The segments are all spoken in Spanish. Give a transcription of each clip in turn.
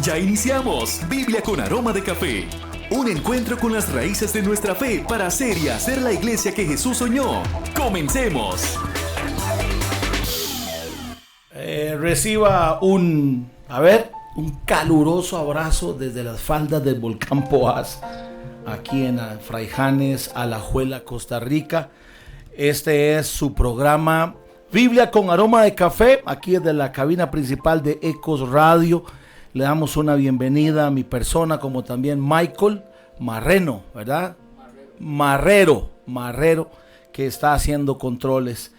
Ya iniciamos Biblia con aroma de café. Un encuentro con las raíces de nuestra fe para hacer y hacer la iglesia que Jesús soñó. ¡Comencemos! Reciba un caluroso abrazo desde las faldas del volcán Poás, aquí en Fraijanes, Alajuela, Costa Rica. Este es su programa Biblia con aroma de café, aquí desde la cabina principal de Ecos Radio. Le damos una bienvenida a mi persona, como también Michael Marrero, ¿verdad? Marrero, que está haciendo controles.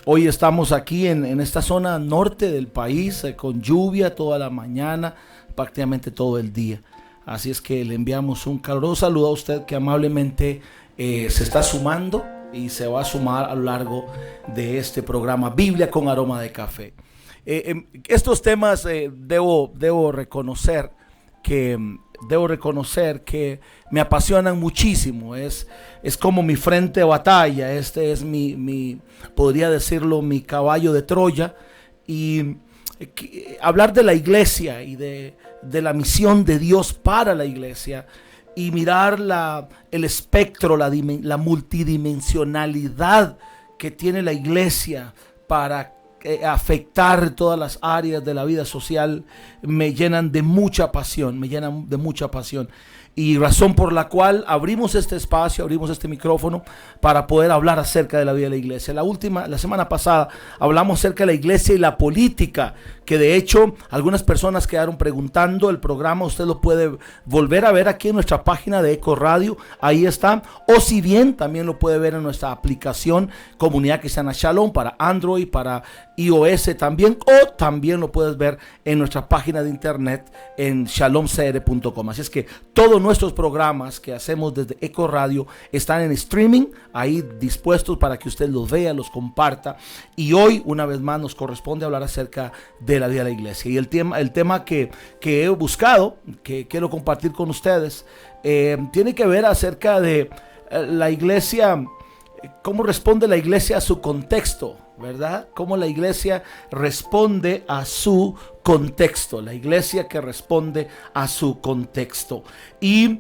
Hoy estamos aquí en esta zona norte del país, con lluvia toda la mañana, prácticamente todo el día. Así es que le enviamos un caluroso saludo a usted que amablemente se está sumando y se va a sumar a lo largo de este programa Biblia con aroma de café. Estos temas debo reconocer que me apasionan muchísimo. Es como mi frente de batalla. Este es podría decirlo, mi caballo de Troya. Y hablar de la iglesia y de la misión de Dios para la iglesia, y mirar el espectro, la multidimensionalidad que tiene la iglesia para afectar todas las áreas de la vida social, me llenan de mucha pasión, y razón por la cual abrimos este espacio, abrimos este micrófono para poder hablar acerca de la vida de la iglesia. La semana pasada hablamos acerca de la iglesia y la política, que de hecho algunas personas quedaron preguntando. El programa usted lo puede volver a ver aquí en nuestra página de Eco Radio, ahí está, o si bien también lo puede ver en nuestra aplicación Comunidad Cristiana Shalom para Android, para iOS también, o también lo puedes ver en nuestra página de internet en shalomcr.com. Así es que todos nuestros programas que hacemos desde Eco Radio están en streaming, ahí dispuestos para que usted los vea, los comparta. Y hoy, una vez más, nos corresponde hablar acerca de la vida de la iglesia. Y el tema que he buscado, que quiero compartir con ustedes, tiene que ver acerca de la iglesia, cómo responde la iglesia a su contexto, ¿verdad? Cómo la iglesia responde a su contexto, la iglesia que responde a su contexto. Y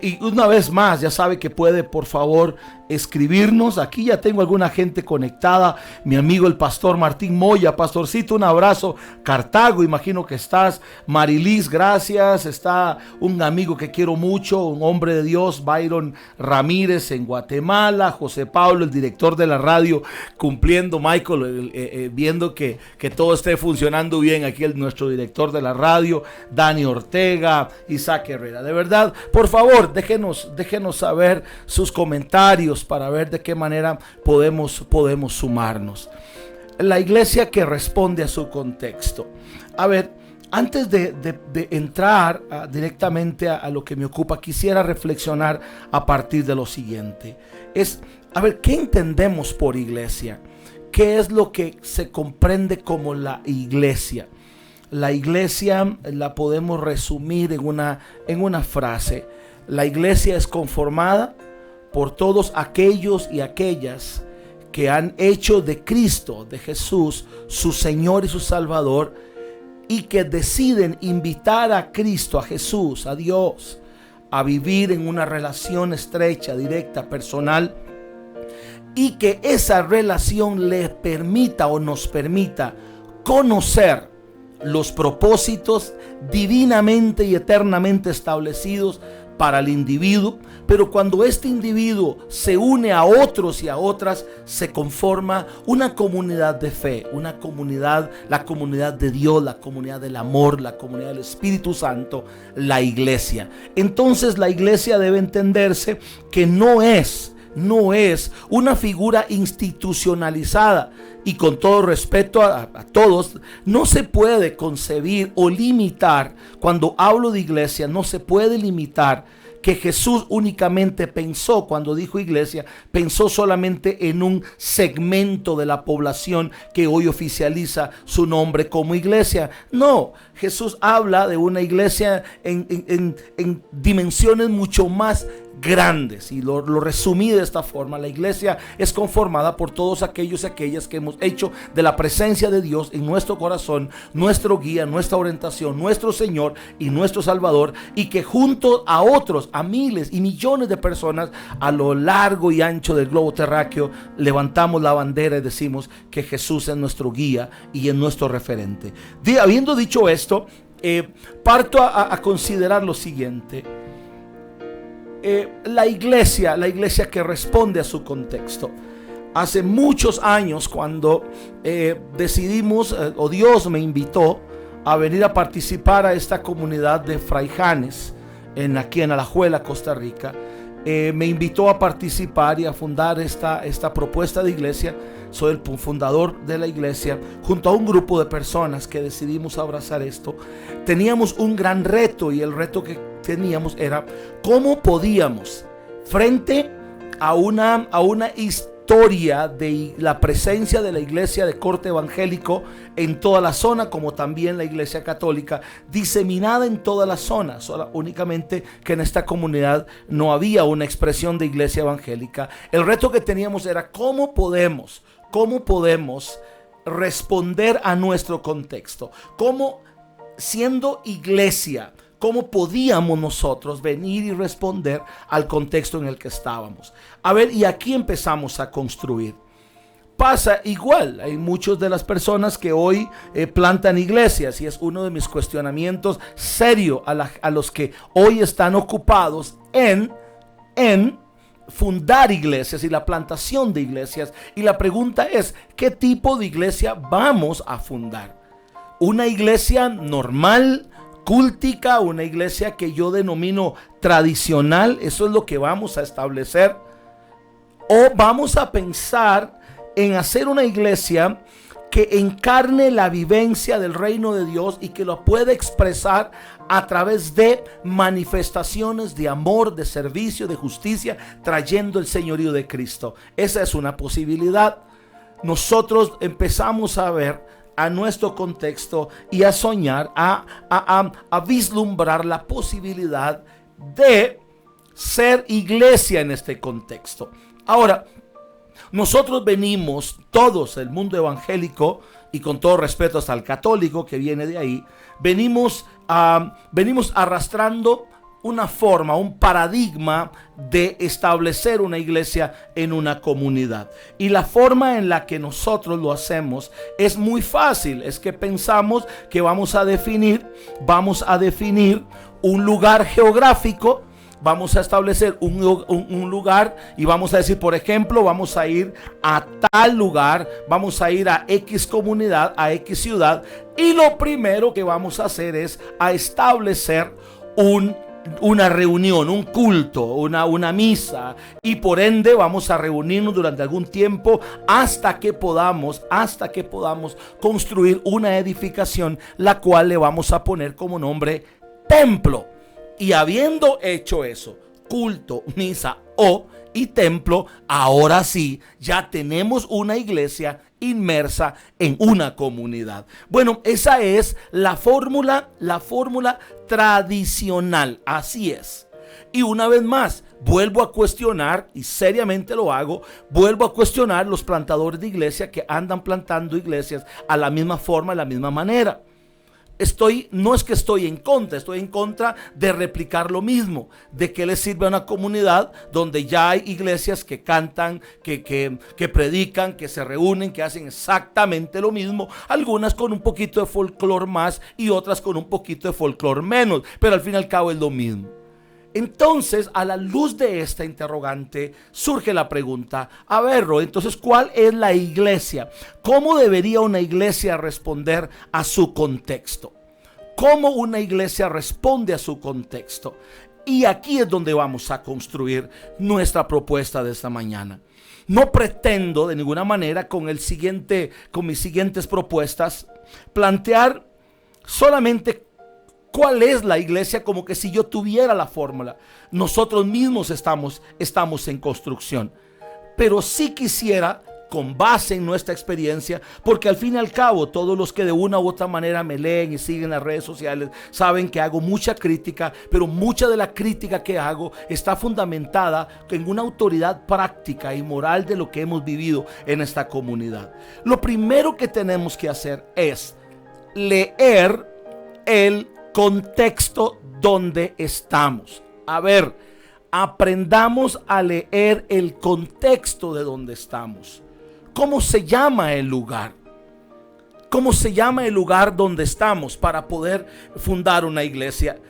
y una vez más, ya sabe que puede, por favor, escribirnos. Aquí ya tengo alguna gente conectada. Mi amigo el pastor Martín Moya. Pastorcito, un abrazo. Cartago, imagino que estás. Marilis, gracias. Está un amigo que quiero mucho, un hombre de Dios, Byron Ramírez en Guatemala. José Pablo, el director de la radio, cumpliendo. Michael, viendo que todo esté funcionando bien. Aquí nuestro director de la radio, Dani Ortega, Isaac Herrera. De verdad, por favor, déjenos saber sus comentarios para ver de qué manera podemos sumarnos. La iglesia que responde a su contexto. Antes de entrar directamente a lo que me ocupa, quisiera reflexionar a partir de lo siguiente. ¿Qué entendemos por iglesia? ¿Qué es lo que se comprende como la iglesia? La iglesia la podemos resumir en una frase. La iglesia es conformada por todos aquellos y aquellas que han hecho de Cristo, de Jesús, su Señor y su Salvador, y que deciden invitar a Cristo, a Jesús, a Dios, a vivir en una relación estrecha, directa, personal, y que esa relación les permita o nos permita conocer los propósitos divinamente y eternamente establecidos para el individuo. Pero cuando este individuo se une a otros y a otras, se conforma una comunidad de fe, una comunidad, la comunidad de Dios, la comunidad del amor, la comunidad del Espíritu Santo, la iglesia. Entonces la iglesia debe entenderse que no es una figura institucionalizada, y con todo respeto a todos, no se puede concebir o limitar. Cuando hablo de iglesia, no se puede limitar que Jesús únicamente pensó, cuando dijo iglesia, pensó solamente en un segmento de la población que hoy oficializa su nombre como iglesia. No, Jesús habla de una iglesia en dimensiones mucho más grandes, y lo resumí de esta forma. La iglesia es conformada por todos aquellos y aquellas que hemos hecho de la presencia de Dios en nuestro corazón nuestro guía, nuestra orientación, nuestro Señor y nuestro Salvador, y que junto a otros, a miles y millones de personas a lo largo y ancho del globo terráqueo, levantamos la bandera y decimos que Jesús es nuestro guía y es nuestro referente. Habiendo dicho esto, parto a considerar lo siguiente. La iglesia que responde a su contexto. Hace muchos años, cuando decidimos, o Dios me invitó a venir a participar a esta comunidad de fraijanes aquí en Alajuela, Costa Rica, me invitó a participar y a fundar esta propuesta de iglesia. Soy el fundador de la iglesia, junto a un grupo de personas que decidimos abrazar esto. Teníamos un gran reto, y el reto que teníamos era cómo podíamos, frente a una historia de la presencia de la iglesia de corte evangélico en toda la zona, como también la iglesia católica diseminada en toda la zona, únicamente que en esta comunidad no había una expresión de iglesia evangélica. El reto que teníamos era cómo podemos responder a nuestro contexto, cómo, siendo iglesia, cómo podíamos nosotros venir y responder al contexto en el que estábamos. A ver, y aquí empezamos a construir. Pasa igual, hay muchas de las personas que hoy plantan iglesias, y es uno de mis cuestionamientos serios a los que hoy están ocupados en fundar iglesias y la plantación de iglesias. Y la pregunta es, ¿qué tipo de iglesia vamos a fundar? ¿Una iglesia normal, cúltica, una iglesia que yo denomino tradicional? ¿Eso es lo que vamos a establecer? ¿O vamos a pensar en hacer una iglesia que encarne la vivencia del reino de Dios y que lo pueda expresar a través de manifestaciones de amor, de servicio, de justicia, trayendo el señorío de Cristo? Esa es una posibilidad. Nosotros empezamos a ver a nuestro contexto y a soñar, a vislumbrar la posibilidad de ser iglesia en este contexto. Ahora, nosotros venimos, todos, el mundo evangélico, y con todo respeto hasta el católico que viene de ahí, venimos arrastrando una forma, un paradigma de establecer una iglesia en una comunidad. Y la forma en la que nosotros lo hacemos es muy fácil. Es que pensamos que vamos a definir un lugar geográfico. Vamos a establecer un lugar y vamos a decir, por ejemplo, vamos a ir a tal lugar, vamos a ir a X comunidad, a X ciudad, y lo primero que vamos a hacer es a establecer una reunión, un culto, una misa, y por ende vamos a reunirnos durante algún tiempo hasta que podamos construir una edificación, la cual le vamos a poner como nombre templo. Y habiendo hecho eso, culto, misa y templo, ahora sí, ya tenemos una iglesia inmersa en una comunidad. Bueno, esa es la fórmula tradicional, así es. Y una vez más, vuelvo a cuestionar, y seriamente lo hago, vuelvo a cuestionar los plantadores de iglesia que andan plantando iglesias a la misma forma, de la misma manera. No es que estoy en contra de replicar lo mismo. ¿De qué le sirve a una comunidad donde ya hay iglesias que cantan, que predican, que se reúnen, que hacen exactamente lo mismo? Algunas con un poquito de folclore más y otras con un poquito de folclore menos, pero al fin y al cabo es lo mismo. Entonces, a la luz de esta interrogante, surge la pregunta: a ver, Roy, entonces, ¿cuál es la iglesia? ¿Cómo debería una iglesia responder a su contexto? ¿Cómo una iglesia responde a su contexto? Y aquí es donde vamos a construir nuestra propuesta de esta mañana. No pretendo de ninguna manera con mis siguientes propuestas plantear solamente ¿cuál es la iglesia? Como que si yo tuviera la fórmula. Nosotros mismos estamos en construcción. Pero sí quisiera con base en nuestra experiencia, porque al fin y al cabo todos los que de una u otra manera me leen y siguen las redes sociales saben que hago mucha crítica, pero mucha de la crítica que hago está fundamentada en una autoridad práctica y moral de lo que hemos vivido en esta comunidad. Lo primero que tenemos que hacer es leer el contexto donde estamos. A ver, aprendamos a leer el contexto de donde estamos. ¿Cómo se llama el lugar? ¿Cómo se llama el lugar donde estamos para poder fundar una iglesia?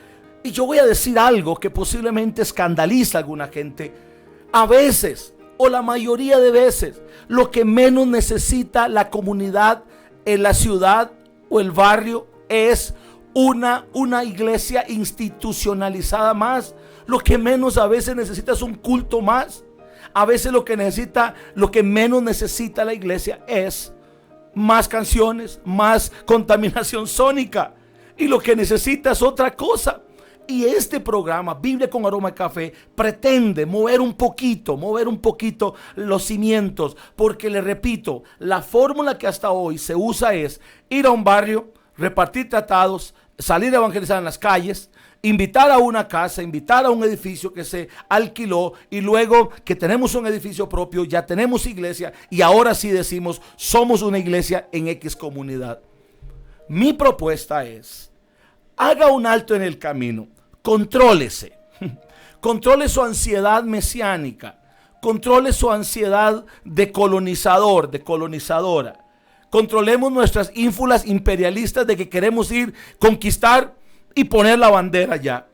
Y yo voy a decir algo que posiblemente escandaliza a alguna gente. A veces, o la mayoría de veces, lo que menos necesita la comunidad en la ciudad o el barrio es una iglesia institucionalizada más. Lo que menos a veces necesita es un culto más. A veces lo que menos necesita la iglesia es más canciones, más contaminación sónica. Y lo que necesita es otra cosa. Y este programa, Biblia con Aroma de Café, pretende mover un poquito los cimientos. Porque le repito, la fórmula que hasta hoy se usa es ir a un barrio, repartir tratados, salir a evangelizar en las calles, invitar a una casa, invitar a un edificio que se alquiló, y luego que tenemos un edificio propio, ya tenemos iglesia, y ahora sí decimos somos una iglesia en X comunidad. Mi propuesta es: haga un alto en el camino, contrólese, controle su ansiedad mesiánica, controle su ansiedad de colonizador, de colonizadora. Controlemos nuestras ínfulas imperialistas de que queremos ir, conquistar y poner la bandera allá.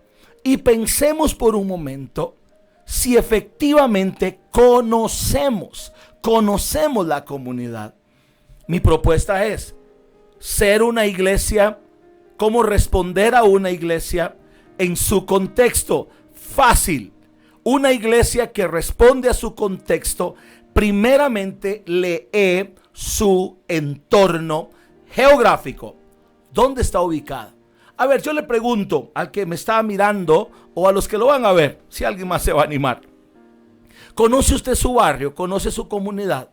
Y pensemos por un momento si efectivamente conocemos la comunidad. Mi propuesta es ser una iglesia, cómo responder a una iglesia en su contexto. Fácil. Una iglesia que responde a su contexto, primeramente lee su entorno geográfico. ¿Dónde está ubicada? A ver, yo le pregunto al que me está mirando o a los que lo van a ver, si alguien más se va a animar. ¿Conoce usted su barrio? ¿Conoce su comunidad?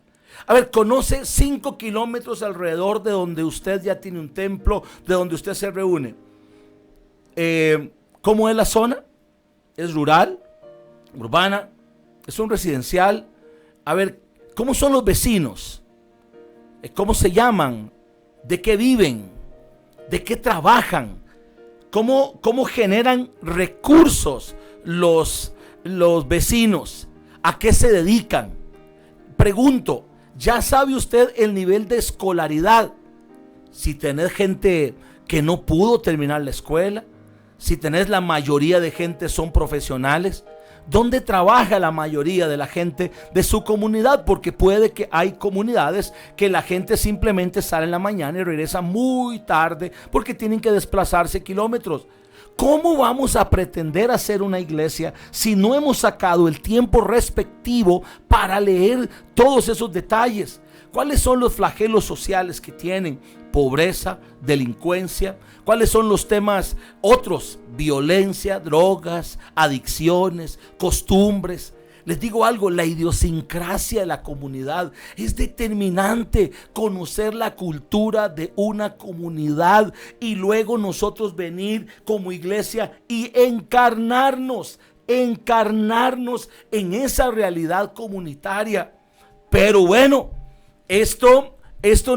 A ver, ¿conoce 5 kilómetros alrededor de donde usted ya tiene un templo, de donde usted se reúne? ¿Cómo es la zona? ¿Es rural? ¿Urbana? ¿Es un residencial? A ver, ¿cómo son los vecinos? ¿Cómo se llaman? ¿De qué viven? ¿De qué trabajan? ¿Cómo generan recursos los vecinos? ¿A qué se dedican? Pregunto, ¿ya sabe usted el nivel de escolaridad? Si tenés gente que no pudo terminar la escuela, si tenés la mayoría de gente son profesionales, ¿dónde trabaja la mayoría de la gente de su comunidad? Porque puede que hay comunidades que la gente simplemente sale en la mañana y regresa muy tarde porque tienen que desplazarse kilómetros. ¿Cómo vamos a pretender hacer una iglesia si no hemos sacado el tiempo respectivo para leer todos esos detalles? ¿Cuáles son los flagelos sociales que tienen? Pobreza, delincuencia. ¿Cuáles son los temas otros? Violencia, drogas, adicciones, costumbres. Les digo algo, la idiosincrasia de la comunidad es determinante. Conocer la cultura de una comunidad y luego nosotros venir como iglesia y encarnarnos en esa realidad comunitaria. Pero bueno, esto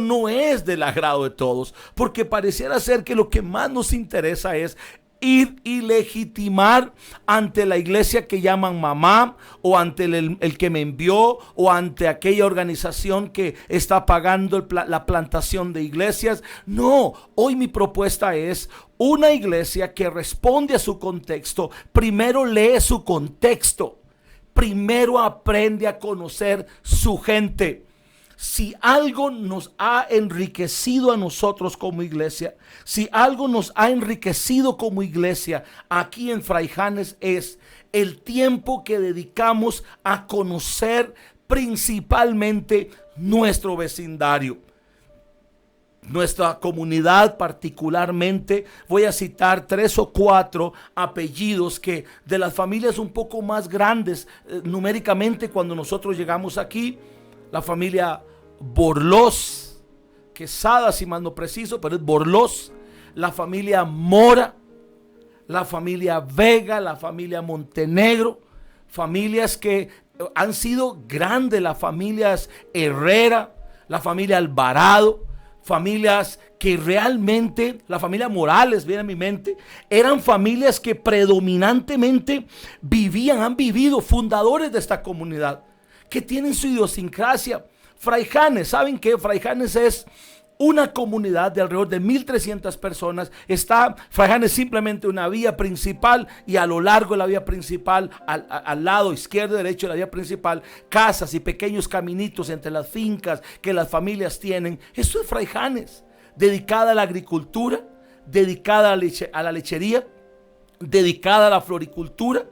no es del agrado de todos, porque pareciera ser que lo que más nos interesa es ir y legitimar ante la iglesia que llaman mamá, o ante el que me envió, o ante aquella organización que está pagando la plantación de iglesias. No, hoy mi propuesta es una iglesia que responde a su contexto. Primero lee su contexto, primero aprende a conocer su gente. Si algo nos ha enriquecido a nosotros como iglesia, si algo nos ha enriquecido como iglesia aquí en Fraijanes, es el tiempo que dedicamos a conocer principalmente nuestro vecindario, nuestra comunidad particularmente. Voy a citar 3 o 4 apellidos que de las familias un poco más grandes numéricamente cuando nosotros llegamos aquí. la familia Borlós, Quesada, si mal no preciso, pero es Borlós, la familia Mora, la familia Vega, la familia Montenegro, familias que han sido grandes, las familias Herrera, la familia Alvarado, familias que realmente, la familia Morales viene a mi mente, eran familias que predominantemente han vivido, fundadores de esta comunidad, que tienen su idiosincrasia. Fraijanes, ¿saben qué? Fraijanes es una comunidad de alrededor de 1,300 personas. Fraijanes simplemente una vía principal, y a lo largo de la vía principal, al lado izquierdo y derecho de la vía principal, casas y pequeños caminitos entre las fincas que las familias tienen. Eso es Fraijanes, dedicada a la agricultura, dedicada a la lechería, dedicada a la floricultura,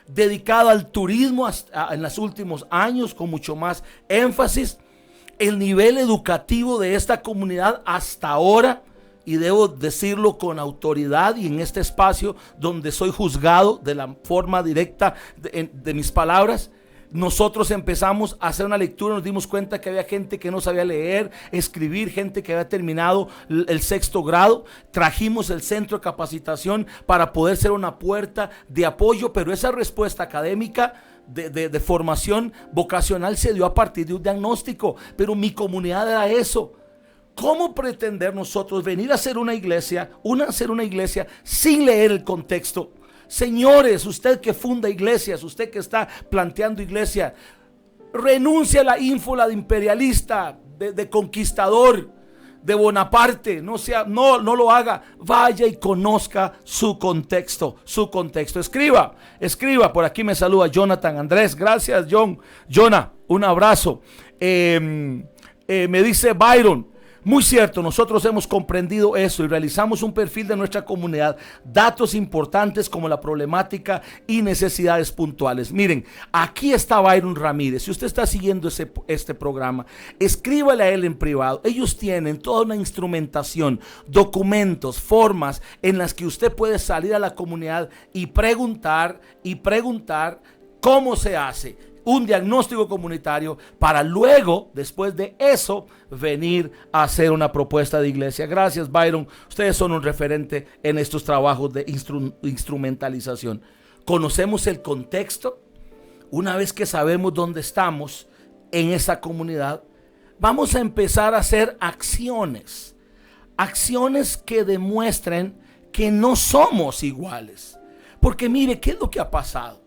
dedicada al turismo en los últimos años con mucho más énfasis. El nivel educativo de esta comunidad hasta ahora, y debo decirlo con autoridad y en este espacio donde soy juzgado de la forma directa de mis palabras, nosotros empezamos a hacer una lectura, nos dimos cuenta que había gente que no sabía leer, escribir, gente que había terminado el 6º grado. Trajimos el centro de capacitación para poder ser una puerta de apoyo, pero esa respuesta académica de formación vocacional se dio a partir de un diagnóstico. Pero mi comunidad era eso. ¿Cómo pretender nosotros venir a hacer una iglesia sin leer el contexto? Señores, usted que funda iglesias, usted que está planteando iglesia, renuncia a la ínfula de imperialista, de conquistador, de Bonaparte. No lo haga. Vaya y conozca su contexto. Escriba. Por aquí me saluda Jonathan Andrés. Gracias, Jonah, un abrazo. Me dice Byron: muy cierto, nosotros hemos comprendido eso y realizamos un perfil de nuestra comunidad, datos importantes como la problemática y necesidades puntuales. Miren, aquí está Byron Ramírez. Si usted está siguiendo este programa, escríbale a él en privado. Ellos tienen toda una instrumentación, documentos, formas en las que usted puede salir a la comunidad y preguntar cómo se hace un diagnóstico comunitario, para luego, después de eso, venir a hacer una propuesta de iglesia. Gracias, Byron. Ustedes son un referente en estos trabajos de instrumentalización. Conocemos el contexto. Una vez que sabemos dónde estamos en esa comunidad, vamos a empezar a hacer acciones que demuestren que no somos iguales. Porque mire, ¿qué es lo que ha pasado?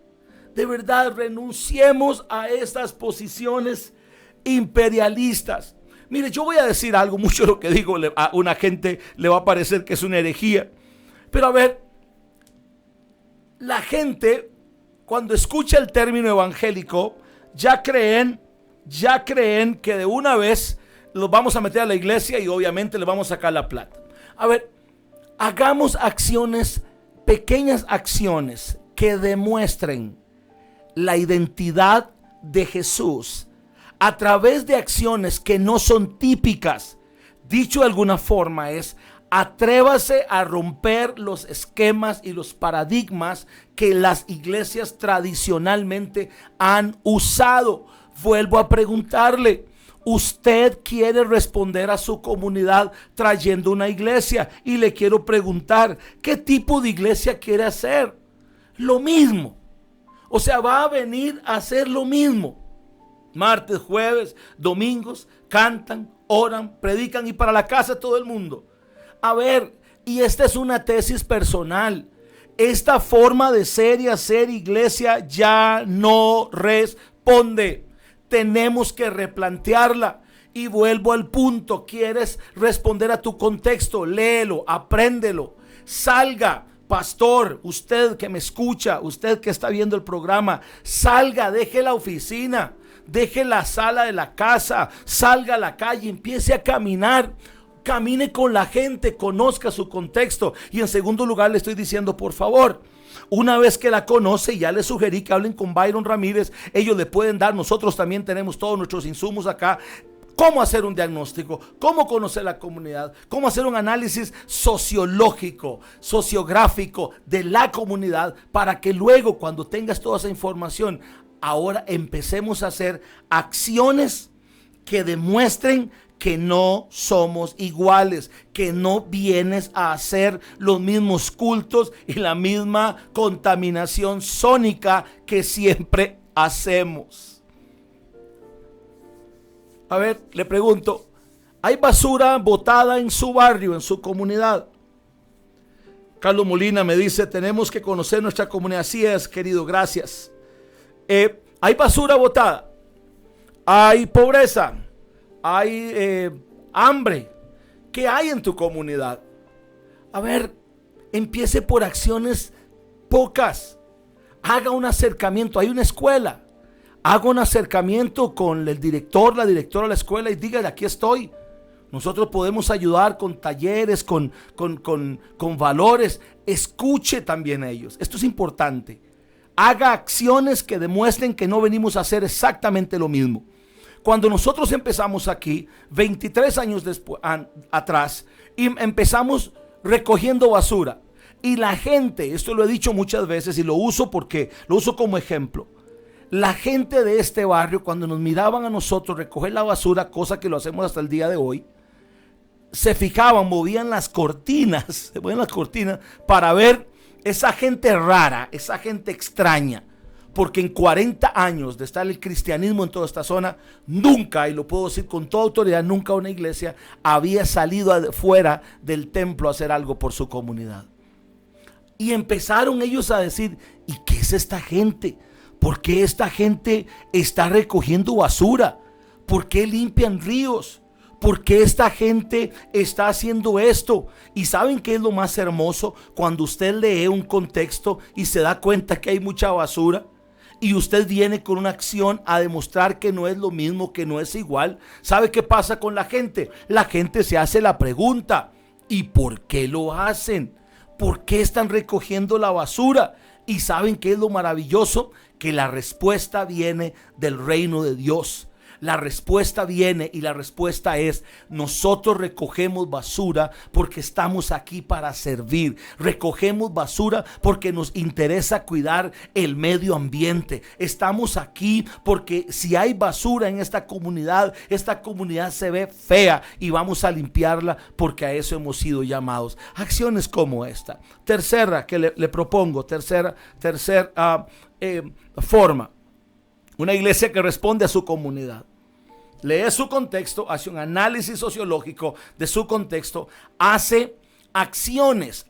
De verdad, renunciemos a estas posiciones imperialistas. Mire, yo voy a decir algo, mucho de lo que digo a una gente le va a parecer que es una herejía. Pero a ver, la gente cuando escucha el término evangélico ya creen que de una vez los vamos a meter a la iglesia y obviamente le vamos a sacar la plata. A ver, hagamos pequeñas acciones que demuestren la identidad de Jesús a través de acciones que no son típicas. Dicho de alguna forma es: atrévase a romper los esquemas y los paradigmas que las iglesias tradicionalmente han usado. Vuelvo a preguntarle: ¿usted quiere responder a su comunidad trayendo una iglesia? Y le quiero preguntar: ¿qué tipo de iglesia quiere hacer? Lo mismo. O sea, va a venir a hacer lo mismo. Martes, jueves, domingos, cantan, oran, predican y para la casa todo el mundo. A ver, y esta es una tesis personal. Esta forma de ser y hacer iglesia ya no responde. Tenemos que replantearla. Y vuelvo al punto: ¿quieres responder a tu contexto? Léelo, apréndelo, salga. Pastor, usted que me escucha, usted que está viendo el programa, salga, deje la oficina, deje la sala de la casa, salga a la calle, empiece a caminar, camine con la gente, conozca su contexto. Y en segundo lugar le estoy diciendo, por favor, una vez que la conoce, ya le sugerí que hablen con Byron Ramírez, ellos le pueden dar, nosotros también tenemos todos nuestros insumos acá. Cómo hacer un diagnóstico, cómo conocer la comunidad, cómo hacer un análisis sociológico, sociográfico de la comunidad, para que luego, cuando tengas toda esa información, ahora empecemos a hacer acciones que demuestren que no somos iguales, que no vienes a hacer los mismos cultos y la misma contaminación sónica que siempre hacemos. A ver, le pregunto, ¿hay basura botada en su barrio, en su comunidad? Carlos Molina me dice, tenemos que conocer nuestra comunidad. Así es, querido, gracias. Hay basura botada, hay pobreza, hay hambre. ¿Qué hay en tu comunidad? A ver, empiece por acciones pocas. Haga un acercamiento. Hay una escuela. Haga un acercamiento con el director, la directora de la escuela y dígale, aquí estoy. Nosotros podemos ayudar con talleres, con valores. Escuche también a ellos. Esto es importante. Haga acciones que demuestren que no venimos a hacer exactamente lo mismo. Cuando nosotros empezamos aquí, 23 años después, atrás, y empezamos recogiendo basura. Y la gente, esto lo he dicho muchas veces y lo uso porque lo uso como ejemplo. La gente de este barrio, cuando nos miraban a nosotros recoger la basura, cosa que lo hacemos hasta el día de hoy, se fijaban, movían las cortinas para ver esa gente rara, esa gente extraña. Porque en 40 años de estar el cristianismo en toda esta zona, nunca, y lo puedo decir con toda autoridad, nunca una iglesia había salido fuera del templo a hacer algo por su comunidad. Y empezaron ellos a decir, ¿y qué es esta gente? ¿Por qué esta gente está recogiendo basura? ¿Por qué limpian ríos? ¿Por qué esta gente está haciendo esto? ¿Y saben qué es lo más hermoso? Cuando usted lee un contexto y se da cuenta que hay mucha basura, y usted viene con una acción a demostrar que no es lo mismo, que no es igual. ¿Sabe qué pasa con la gente? La gente se hace la pregunta, ¿y por qué lo hacen? ¿Por qué están recogiendo la basura? ¿Y saben qué es lo maravilloso? Que la respuesta viene del reino de Dios. La respuesta viene y la respuesta es: nosotros recogemos basura porque estamos aquí para servir. Recogemos basura porque nos interesa cuidar el medio ambiente. Estamos aquí porque si hay basura en esta comunidad se ve fea y vamos a limpiarla porque a eso hemos sido llamados. Acciones como esta. Tercera que le propongo, tercera forma. Una iglesia que responde a su comunidad. Lee su contexto, hace un análisis sociológico de su contexto, hace acciones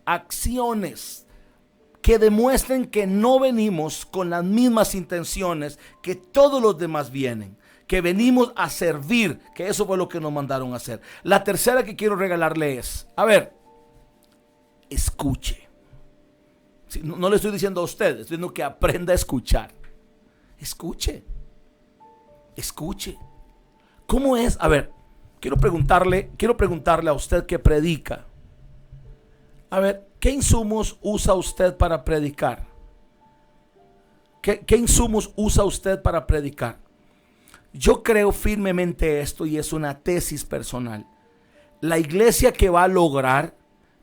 que demuestren que no venimos con las mismas intenciones que todos los demás vienen, que venimos a servir, que eso fue lo que nos mandaron a hacer. La tercera que quiero regalarle es, escuche. Sí, no le estoy diciendo a usted, estoy diciendo que aprenda a escuchar. Escuche. ¿Cómo es? Quiero preguntarle a usted que predica. ¿Qué insumos usa usted para predicar? ¿Qué insumos usa usted para predicar? Yo creo firmemente esto y es una tesis personal. La iglesia que va a lograr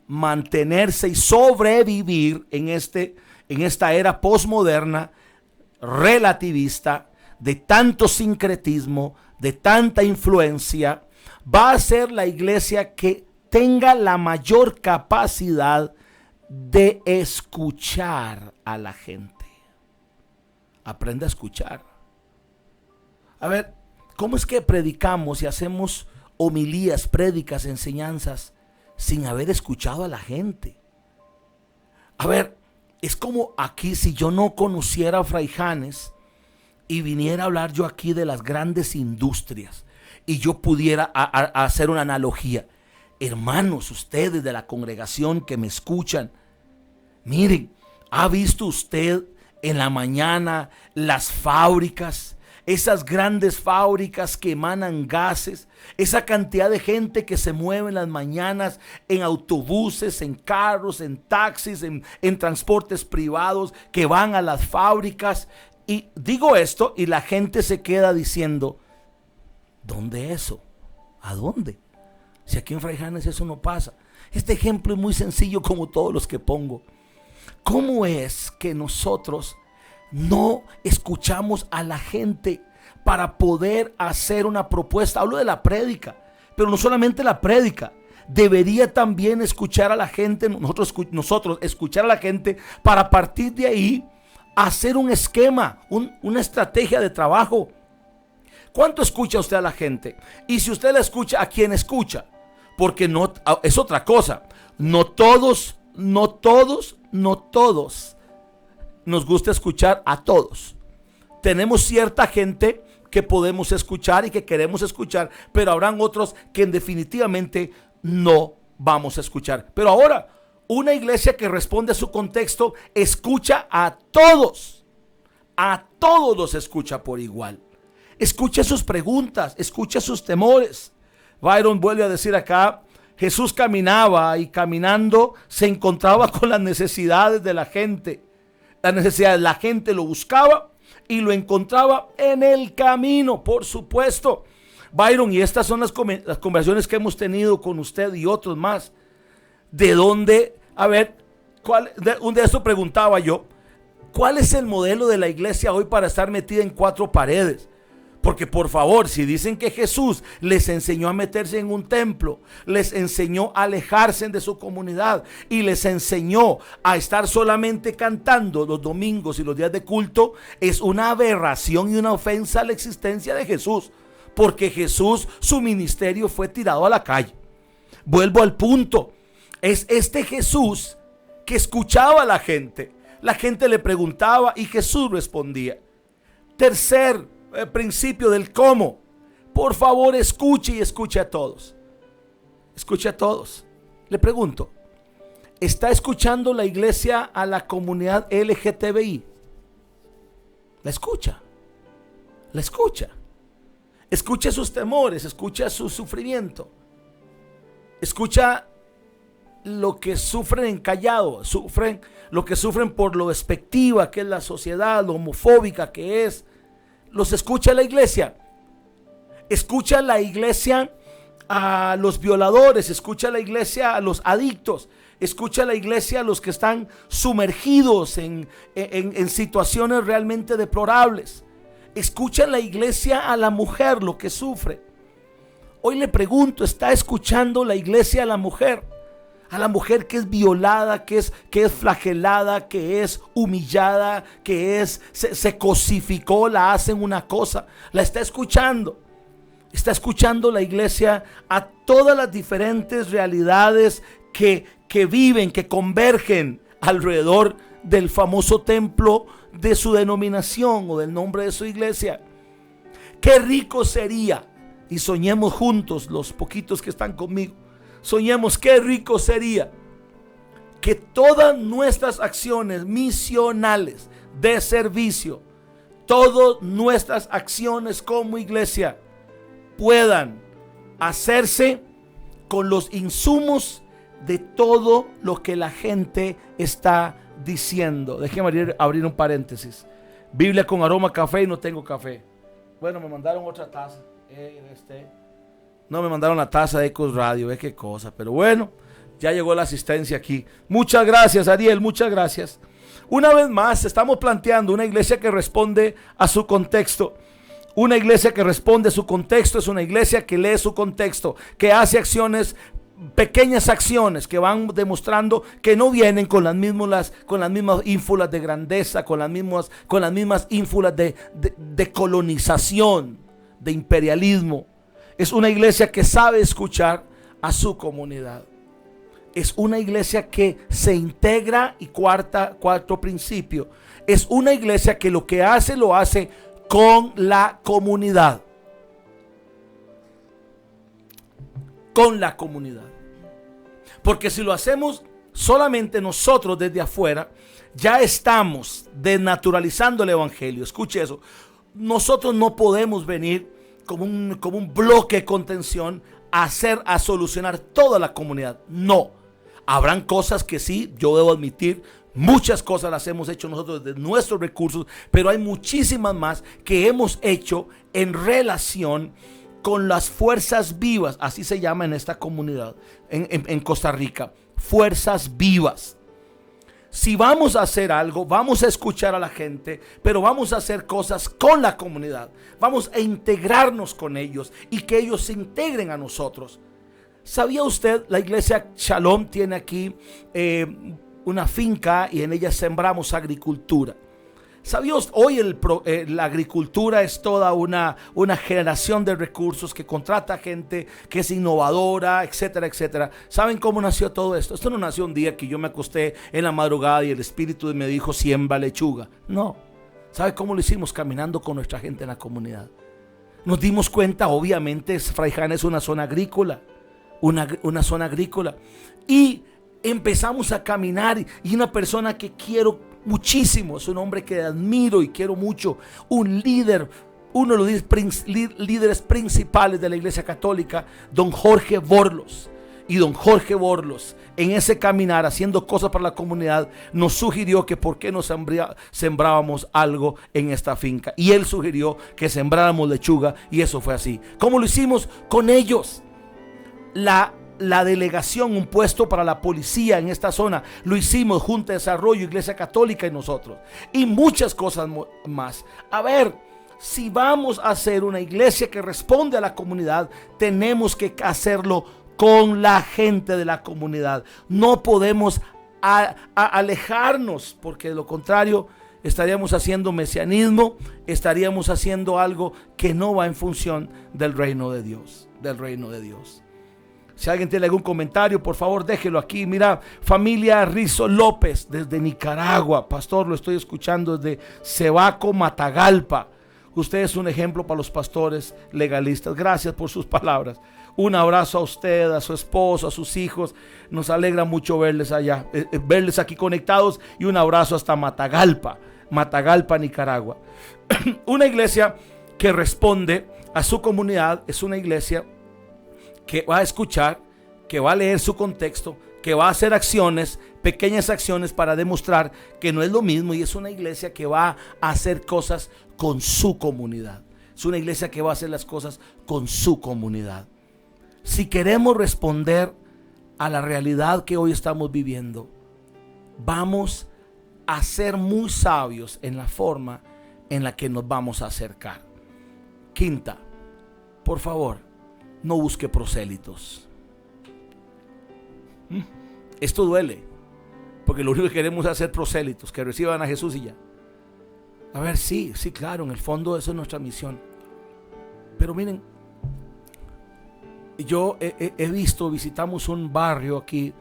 mantenerse y sobrevivir en esta era posmoderna, relativista, de tanto sincretismo, de tanta influencia, va a ser la iglesia que tenga la mayor capacidad de escuchar a la gente. Aprenda a escuchar. ¿Cómo es que predicamos y hacemos homilías, prédicas, enseñanzas sin haber escuchado a la gente? Es como aquí, si yo no conociera a Fray Janes y viniera a hablar yo aquí de las grandes industrias y yo pudiera hacer una analogía. Hermanos, ustedes de la congregación que me escuchan, miren, ¿ha visto usted en la mañana las fábricas? Esas grandes fábricas que emanan gases, esa cantidad de gente que se mueve en las mañanas en autobuses, en carros, en taxis, en transportes privados que van a las fábricas. Y digo esto y la gente se queda diciendo, ¿dónde eso? ¿A dónde? Si aquí en Fray Janes eso no pasa. Este ejemplo es muy sencillo como todos los que pongo. ¿Cómo es que nosotros no escuchamos a la gente para poder hacer una propuesta. Hablo de la prédica, pero no solamente la prédica. Debería también escuchar a la gente, nosotros escuchar a la gente para a partir de ahí hacer un esquema, una estrategia de trabajo. ¿Cuánto escucha usted a la gente? Y si usted la escucha, ¿a quién escucha? Porque no, es otra cosa. No todos nos gusta escuchar a todos. Tenemos cierta gente que podemos escuchar y que queremos escuchar, pero habrán otros que definitivamente no vamos a escuchar. Pero ahora, una iglesia que responde a su contexto escucha a todos los escucha por igual. Escucha sus preguntas, escucha sus temores. Byron vuelve a decir acá: Jesús caminaba y caminando se encontraba con las necesidades de la gente. Las necesidades, la gente lo buscaba y lo encontraba en el camino, por supuesto. Byron, y estas son las conversaciones que hemos tenido con usted y otros más. ¿De dónde? A ver, un día esto preguntaba yo: ¿cuál es el modelo de la iglesia hoy para estar metida en cuatro paredes? Porque por favor, si dicen que Jesús les enseñó a meterse en un templo, les enseñó a alejarse de su comunidad y les enseñó a estar solamente cantando los domingos y los días de culto, es una aberración y una ofensa a la existencia de Jesús. Porque Jesús, su ministerio fue tirado a la calle. Vuelvo al punto. Es este Jesús que escuchaba a la gente. La gente le preguntaba y Jesús respondía. Tercer principio del cómo. Por favor, escuche y escuche a todos. Escuche a todos. Le pregunto, ¿está escuchando la iglesia a la comunidad LGTBI? ¿La escucha? ¿La escucha? Escucha sus temores, escucha su sufrimiento. Escucha lo que sufren en callado, lo que sufren por lo despectiva que es la sociedad, lo homofóbica que es. Los escucha la iglesia. Escucha la iglesia a los violadores, escucha la iglesia a los adictos, escucha la iglesia a los que están sumergidos en situaciones realmente deplorables. Escucha la iglesia a la mujer, lo que sufre. Hoy le pregunto, ¿está escuchando la iglesia a la mujer? A la mujer que es violada, que es flagelada, que es humillada, que se cosificó, la hacen una cosa. La está escuchando. Está escuchando la iglesia a todas las diferentes realidades que viven, que convergen alrededor del famoso templo de su denominación o del nombre de su iglesia. Qué rico sería, y soñemos juntos los poquitos que están conmigo, soñemos qué rico sería que todas nuestras acciones misionales de servicio, todas nuestras acciones como iglesia puedan hacerse con los insumos de todo lo que la gente está diciendo. Déjeme abrir un paréntesis. Biblia con aroma a café y no tengo café. Bueno, me mandaron otra taza. No me mandaron la taza de Ecos Radio, qué cosa. Pero bueno, ya llegó la asistencia aquí. Muchas gracias, Ariel, muchas gracias. Una vez más, estamos planteando una iglesia que responde a su contexto. Una iglesia que responde a su contexto es una iglesia que lee su contexto, que hace acciones, pequeñas acciones que van demostrando que no vienen con las mismas ínfulas de grandeza, con las mismas ínfulas de colonización, de imperialismo. Es una iglesia que sabe escuchar a su comunidad. Es una iglesia que se integra. Y cuarto principio, es una iglesia que lo que hace, lo hace con la comunidad. Con la comunidad. Porque si lo hacemos solamente nosotros desde afuera, ya estamos desnaturalizando el evangelio. Escuche eso. Nosotros no podemos venir como un bloque de contención a solucionar toda la comunidad. No. Habrán cosas que sí, yo debo admitir, muchas cosas las hemos hecho nosotros desde nuestros recursos, pero hay muchísimas más que hemos hecho en relación con las fuerzas vivas, así se llama en esta comunidad, en Costa Rica, fuerzas vivas. Si vamos a hacer algo, vamos a escuchar a la gente, pero vamos a hacer cosas con la comunidad. Vamos a integrarnos con ellos y que ellos se integren a nosotros. ¿Sabía usted? La iglesia Shalom tiene aquí una finca y en ella sembramos agricultura. ¿Sabía usted? Hoy la agricultura es toda una generación de recursos que contrata gente que es innovadora, etcétera, etcétera. ¿Saben cómo nació todo esto? Esto no nació un día que yo me acosté en la madrugada y el Espíritu me dijo siembra lechuga. No. ¿Sabe cómo lo hicimos? Caminando con nuestra gente en la comunidad. Nos dimos cuenta, obviamente, Fraijana es una zona agrícola. Una zona agrícola. Y empezamos a caminar y una persona que quiero muchísimo, es un hombre que admiro y quiero mucho, un líder, uno de los líderes principales de la Iglesia Católica, don Jorge Borlos. Y don Jorge Borlos, en ese caminar, haciendo cosas para la comunidad, nos sugirió que por qué no sembrábamos algo en esta finca. Y él sugirió que sembráramos lechuga y eso fue así. ¿Cómo lo hicimos? Con ellos. La delegación, un puesto para la policía en esta zona, lo hicimos, Junta de Desarrollo, Iglesia Católica y nosotros. Y muchas cosas más. A ver, si vamos a hacer una iglesia que responde a la comunidad, tenemos que hacerlo con la gente de la comunidad. No podemos alejarnos, porque de lo contrario estaríamos haciendo mesianismo, estaríamos haciendo algo que no va en función del reino de Dios, Si alguien tiene algún comentario, por favor déjelo aquí. Mira, familia Rizo López desde Nicaragua. Pastor, lo estoy escuchando desde Cebaco, Matagalpa. Usted es un ejemplo para los pastores legalistas. Gracias por sus palabras. Un abrazo a usted, a su esposo, a sus hijos. Nos alegra mucho verles allá, verles aquí conectados. Y un abrazo hasta Matagalpa, Nicaragua. Una iglesia que responde a su comunidad es una iglesia que va a escuchar, que va a leer su contexto, que va a hacer acciones, pequeñas acciones para demostrar que no es lo mismo, y es una iglesia que va a hacer cosas con su comunidad. Es una iglesia que va a hacer las cosas con su comunidad. Si queremos responder a la realidad que hoy estamos viviendo, vamos a ser muy sabios en la forma en la que nos vamos a acercar. Quinta, por favor, no busque prosélitos. Esto duele, porque lo único que queremos es hacer prosélitos, que reciban a Jesús y ya. A ver, sí, claro, en el fondo esa es nuestra misión. Pero miren, yo he visto, visitamos un barrio aquí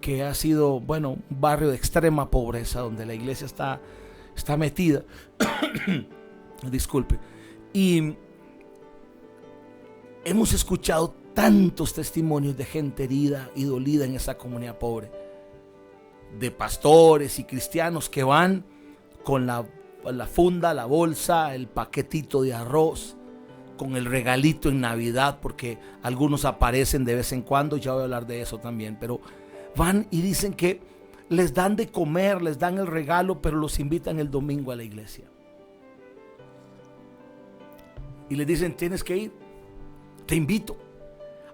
que ha sido, un barrio de extrema pobreza, donde la iglesia está metida. Disculpe. Y hemos escuchado tantos testimonios de gente herida y dolida en esa comunidad pobre, de pastores y cristianos que van con la funda, la bolsa, el paquetito de arroz, con el regalito en Navidad, porque algunos aparecen de vez en cuando, ya voy a hablar de eso también, pero van y dicen que les dan de comer, les dan el regalo, pero los invitan el domingo a la iglesia. Y les dicen, tienes que ir, te invito.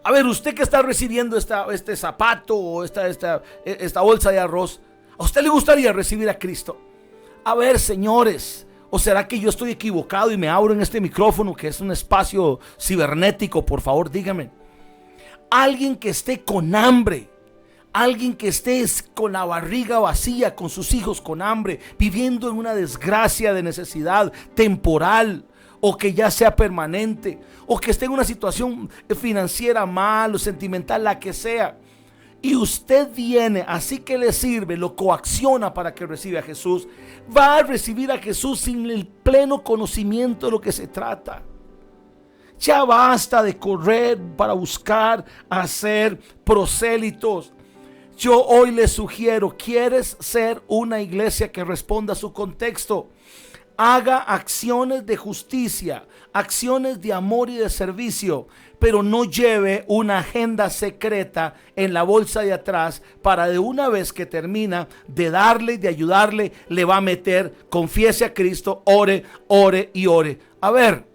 A ver, usted que está recibiendo este zapato o esta bolsa de arroz, ¿a usted le gustaría recibir a Cristo? A ver, señores, ¿o será que yo estoy equivocado y me abro en este micrófono que es un espacio cibernético? Por favor, dígame. Alguien que esté con hambre, alguien que esté con la barriga vacía, con sus hijos con hambre, viviendo en una desgracia de necesidad temporal, o que ya sea permanente, o que esté en una situación financiera mal o sentimental, la que sea, y usted viene, así que le sirve, lo coacciona para que reciba a Jesús, va a recibir a Jesús sin el pleno conocimiento de lo que se trata. Ya basta de correr para buscar hacer prosélitos. Yo hoy le sugiero, ¿quieres ser una iglesia que responda a su contexto? Haga acciones de justicia, acciones de amor y de servicio, pero no lleve una agenda secreta en la bolsa de atrás para de una vez que termina de darle, de ayudarle, le va a meter, confiese a Cristo, ore, ore y ore. A ver,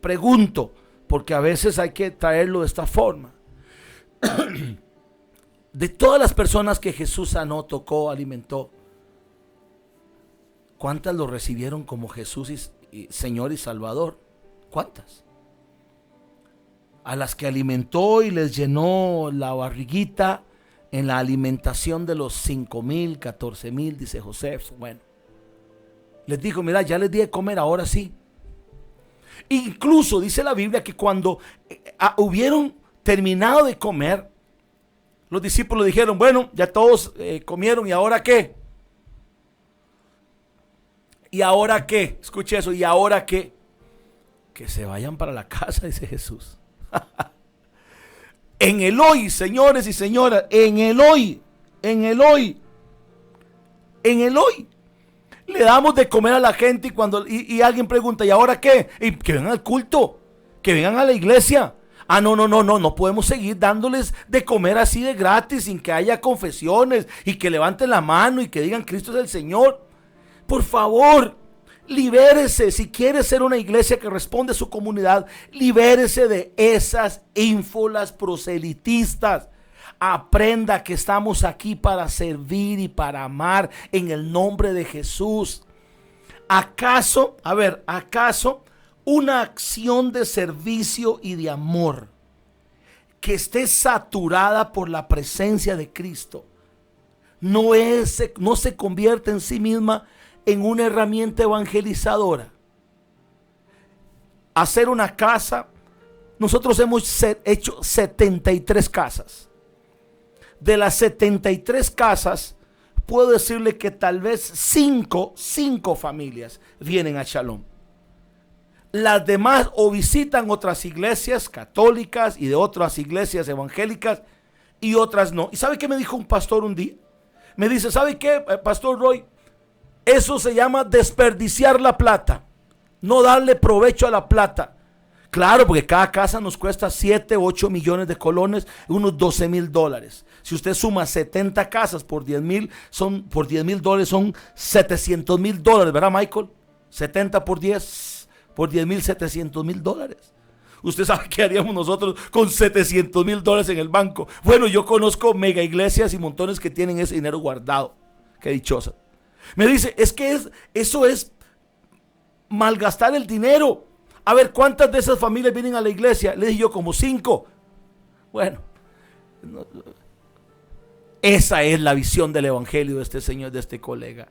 pregunto, porque a veces hay que traerlo de esta forma. De todas las personas que Jesús sanó, tocó, alimentó, ¿cuántas lo recibieron como Jesús y Señor y Salvador? ¿Cuántas? A las que alimentó y les llenó la barriguita en la alimentación de los 5,000, 14,000, dice José. Bueno, les dijo, mira, ya les di de comer, ahora sí. Incluso dice la Biblia que cuando hubieron terminado de comer, los discípulos dijeron, bueno, ya todos comieron, ¿y ahora qué? ¿Y ahora qué? Escuche eso, ¿y ahora qué? Que se vayan para la casa, dice Jesús. En el hoy, señores y señoras, en el hoy, en el hoy, en el hoy, le damos de comer a la gente y alguien pregunta, ¿y ahora qué? Y que vengan al culto, que vengan a la iglesia. Ah, no podemos seguir dándoles de comer así de gratis, sin que haya confesiones y que levanten la mano y que digan Cristo es el Señor. Por favor, libérese. Si quiere ser una iglesia que responde a su comunidad, libérese de esas ínfolas proselitistas. Aprenda que estamos aquí para servir y para amar en el nombre de Jesús. ¿Acaso una acción de servicio y de amor que esté saturada por la presencia de Cristo no se convierte en sí misma en una herramienta evangelizadora? Hacer una casa, nosotros hemos hecho 73 casas. De las 73 casas, puedo decirle que tal vez 5 familias vienen a Shalom. Las demás o visitan otras iglesias católicas y de otras iglesias evangélicas y otras no. ¿Y sabe qué me dijo un pastor un día? Me dice, ¿sabe qué, Pastor Roy? Eso se llama desperdiciar la plata, no darle provecho a la plata. Claro, porque cada casa nos cuesta 7, 8 millones de colones, unos $12,000. Si usted suma 70 casas por $10,000 son 700,000 ¿verdad, Michael? 70 por 10, por 10,000, $700,000. Usted sabe qué haríamos nosotros con $700,000 en el banco. Bueno, yo conozco mega iglesias y montones que tienen ese dinero guardado. Qué dichosa. Me dice, eso es malgastar el dinero. A ver, ¿cuántas de esas familias vienen a la iglesia? Le dije yo, como 5. Bueno, esa es la visión del evangelio de este señor, de este colega.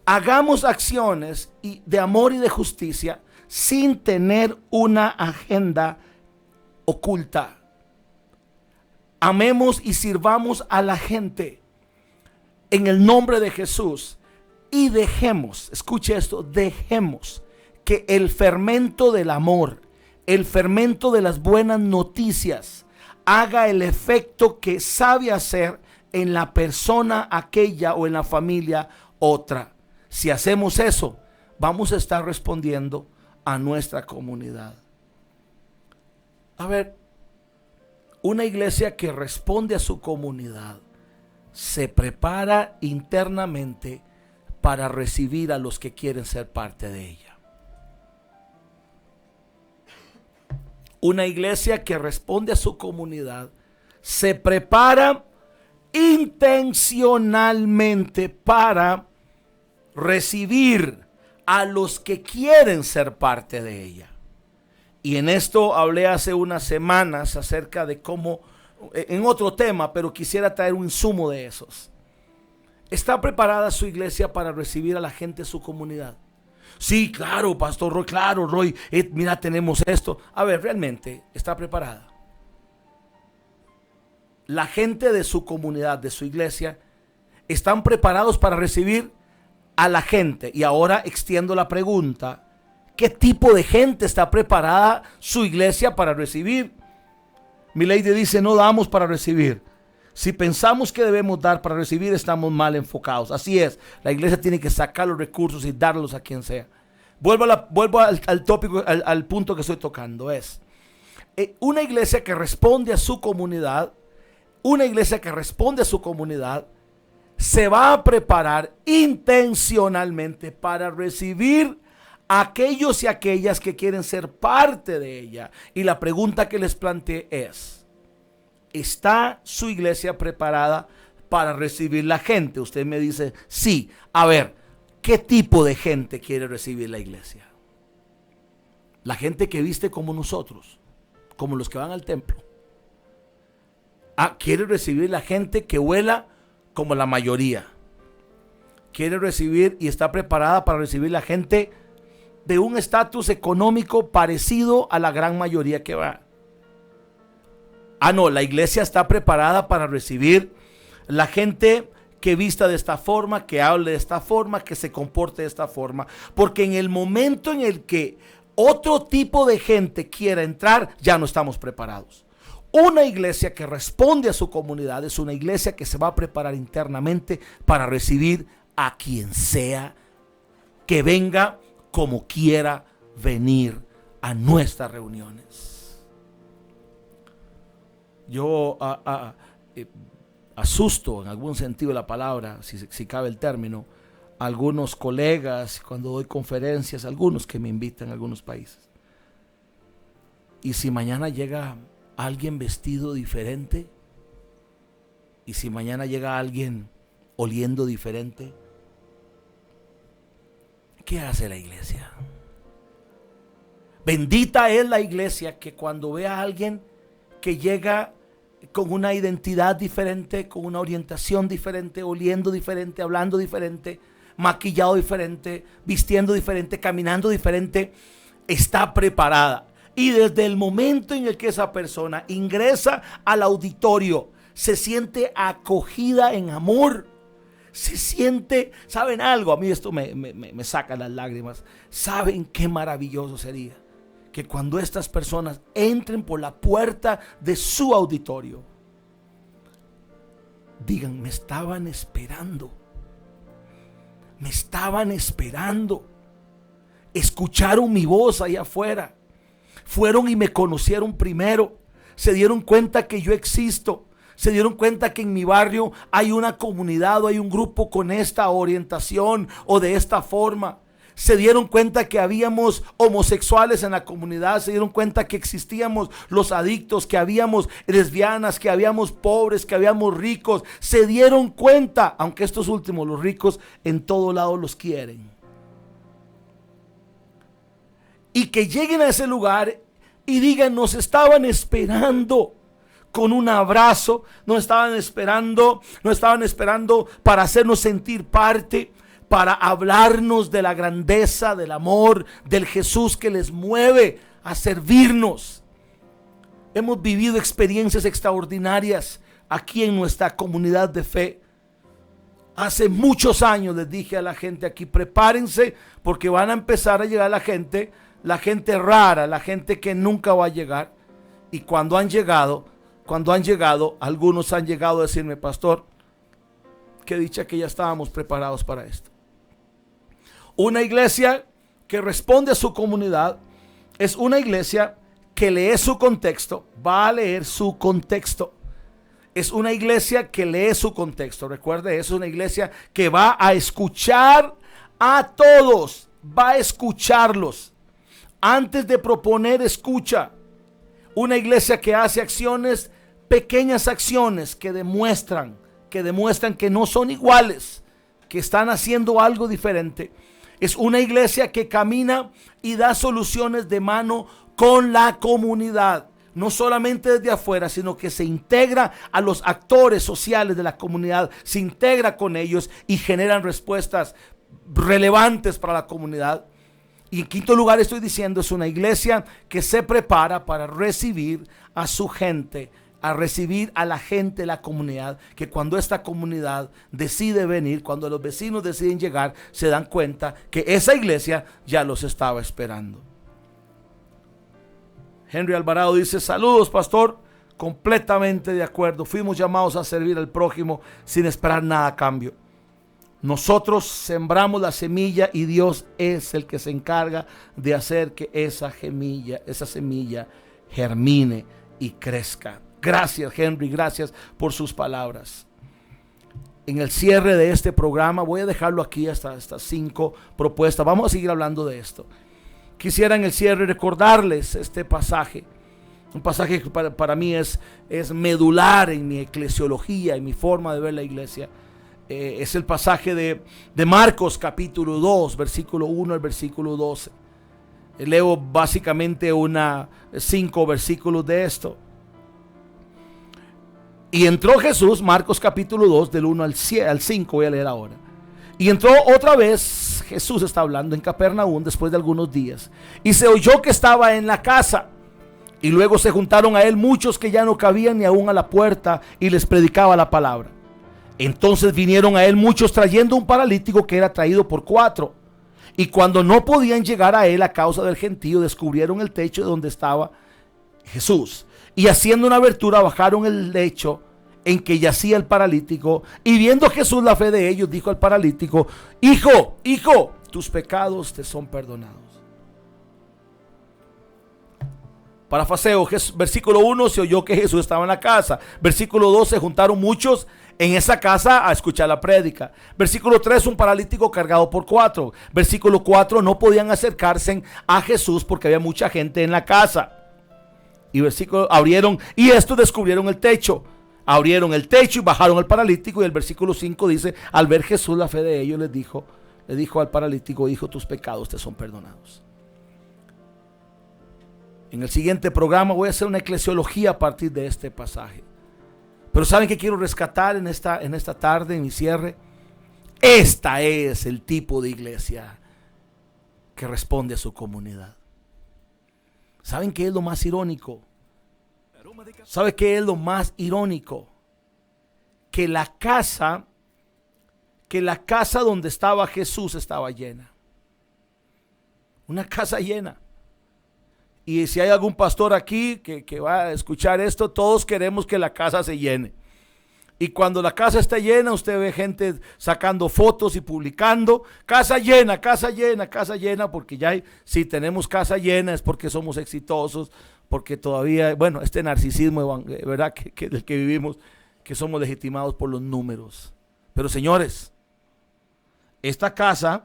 Hagamos acciones de amor y de justicia sin tener una agenda oculta. Amemos y sirvamos a la gente en el nombre de Jesús y dejemos, escuche esto, dejemos que el fermento del amor, el fermento de las buenas noticias haga el efecto que sabe hacer en la persona aquella o en la familia otra. Si hacemos eso, vamos a estar respondiendo a nuestra comunidad. A ver, una iglesia que responde a su comunidad se prepara internamente para recibir a los que quieren ser parte de ella. Una iglesia que responde a su comunidad se prepara intencionalmente para recibir a los que quieren ser parte de ella. Y en esto hablé hace unas semanas acerca de cómo, en otro tema, pero quisiera traer un insumo de esos. ¿Está preparada su iglesia para recibir a la gente de su comunidad? Sí, claro, Pastor Roy, claro, Roy, mira, tenemos esto. A ver, ¿realmente está preparada? La gente de su comunidad, de su iglesia, ¿están preparados para recibir a la gente? Y ahora extiendo la pregunta, ¿qué tipo de gente está preparada su iglesia para recibir? Mi lady dice, no damos para recibir. Si pensamos que debemos dar para recibir, estamos mal enfocados. Así es, la iglesia tiene que sacar los recursos y darlos a quien sea. Vuelvo al tópico, al punto que estoy tocando. Es una iglesia que responde a su comunidad, se va a preparar intencionalmente para recibir a aquellos y aquellas que quieren ser parte de ella. Y la pregunta que les planteé es, ¿está su iglesia preparada para recibir la gente? Usted me dice, sí. A ver, ¿qué tipo de gente quiere recibir la iglesia? La gente que viste como nosotros, como los que van al templo. Quiere recibir la gente que huela como la mayoría. Quiere recibir y está preparada para recibir la gente de un estatus económico parecido a la gran mayoría que va. No, la iglesia está preparada para recibir la gente que vista de esta forma, que hable de esta forma, que se comporte de esta forma. Porque en el momento en el que otro tipo de gente quiera entrar, ya no estamos preparados. Una iglesia que responde a su comunidad es una iglesia que se va a preparar internamente para recibir a quien sea que venga como quiera venir a nuestras reuniones. Yo asusto en algún sentido de la palabra, si cabe el término, a algunos colegas cuando doy conferencias, algunos que me invitan a algunos países. Y si mañana llega alguien vestido diferente, y si mañana llega alguien oliendo diferente, ¿qué hace la iglesia? Bendita es la iglesia que cuando ve a alguien que llega con una identidad diferente, con una orientación diferente, oliendo diferente, hablando diferente, maquillado diferente, vistiendo diferente, caminando diferente, está preparada. Y desde el momento en el que esa persona ingresa al auditorio, se siente acogida en amor, se siente, ¿saben algo? A mí esto me saca las lágrimas. ¿Saben qué maravilloso sería? Que cuando estas personas entren por la puerta de su auditorio, digan: me estaban esperando, escucharon mi voz allá afuera, fueron y me conocieron primero, se dieron cuenta que yo existo, se dieron cuenta que en mi barrio hay una comunidad o hay un grupo con esta orientación o de esta forma. Se dieron cuenta que habíamos homosexuales en la comunidad, se dieron cuenta que existíamos los adictos, que habíamos lesbianas, que habíamos pobres, que habíamos ricos. Se dieron cuenta, aunque estos últimos, los ricos, en todo lado los quieren. Y que lleguen a ese lugar y digan: nos estaban esperando con un abrazo, nos estaban esperando para hacernos sentir parte, para hablarnos de la grandeza, del amor, del Jesús que les mueve a servirnos. Hemos vivido experiencias extraordinarias aquí en nuestra comunidad de fe. Hace muchos años les dije a la gente aquí: prepárense, porque van a empezar a llegar la gente rara, la gente que nunca va a llegar. Y cuando han llegado, algunos han llegado a decirme: pastor, qué dicha que ya estábamos preparados para esto. Una iglesia que responde a su comunidad es una iglesia que lee su contexto, va a leer su contexto. Es una iglesia que lee su contexto. Recuerde, es una iglesia que va a escuchar a todos, va a escucharlos. Antes de proponer, escucha. Una iglesia que hace acciones, pequeñas acciones que demuestran que no son iguales, que están haciendo algo diferente. Es una iglesia que camina y da soluciones de mano con la comunidad. No solamente desde afuera, sino que se integra a los actores sociales de la comunidad, se integra con ellos y generan respuestas relevantes para la comunidad. Y en quinto lugar, estoy diciendo, es una iglesia que se prepara para recibir a su gente, a recibir a la gente de la comunidad, que cuando esta comunidad decide venir, cuando los vecinos deciden llegar, se dan cuenta que esa iglesia ya los estaba esperando. Henry Alvarado dice: saludos, pastor, completamente de acuerdo. Fuimos llamados a servir al prójimo sin esperar nada a cambio. Nosotros sembramos la semilla y Dios es el que se encarga de hacer que esa semilla germine y crezca. Gracias, Henry, gracias por sus palabras. En el cierre de este programa, voy a dejarlo aquí hasta estas 5 propuestas. Vamos a seguir hablando de esto. Quisiera en el cierre recordarles este pasaje. Un pasaje que para mí es medular en mi eclesiología, en mi forma de ver la iglesia. Es el pasaje de Marcos capítulo 2, versículo 1 al versículo 12. Leo básicamente 5 versículos de esto. Y entró Jesús, Marcos capítulo 2, del 1 al 5, voy a leer ahora. Y entró otra vez, Jesús está hablando en Capernaum después de algunos días. Y se oyó que estaba en la casa. Y luego se juntaron a él muchos que ya no cabían ni aún a la puerta, y les predicaba la palabra. Entonces vinieron a él muchos trayendo un paralítico que era traído por 4. Y cuando no podían llegar a él a causa del gentío, descubrieron el techo de donde estaba Jesús. Y haciendo una abertura bajaron el lecho en que yacía el paralítico. Y viendo Jesús la fe de ellos, dijo al paralítico: hijo, tus pecados te son perdonados. Parafraseo, versículo 1, se oyó que Jesús estaba en la casa. Versículo 2, se juntaron muchos en esa casa a escuchar la prédica. Versículo 3, un paralítico cargado por 4. Versículo 4, no podían acercarse a Jesús porque había mucha gente en la casa. Y versículo, estos descubrieron el techo. Abrieron el techo y bajaron al paralítico. Y el versículo 5 dice: al ver Jesús la fe de ellos, le dijo al paralítico: hijo, tus pecados te son perdonados. En el siguiente programa voy a hacer una eclesiología a partir de este pasaje. Pero ¿saben qué quiero rescatar en esta tarde, en mi cierre? Esta es el tipo de iglesia que responde a su comunidad. ¿Saben qué es lo más irónico? ¿Sabe qué es lo más irónico? Que la casa donde estaba Jesús estaba llena. Una casa llena. Y si hay algún pastor aquí que va a escuchar esto, todos queremos que la casa se llene. Y cuando la casa está llena, usted ve gente sacando fotos y publicando: casa llena, casa llena, casa llena. Porque si tenemos casa llena es porque somos exitosos, porque todavía, este narcisismo, ¿verdad? Del que vivimos, que somos legitimados por los números. Pero señores, esta casa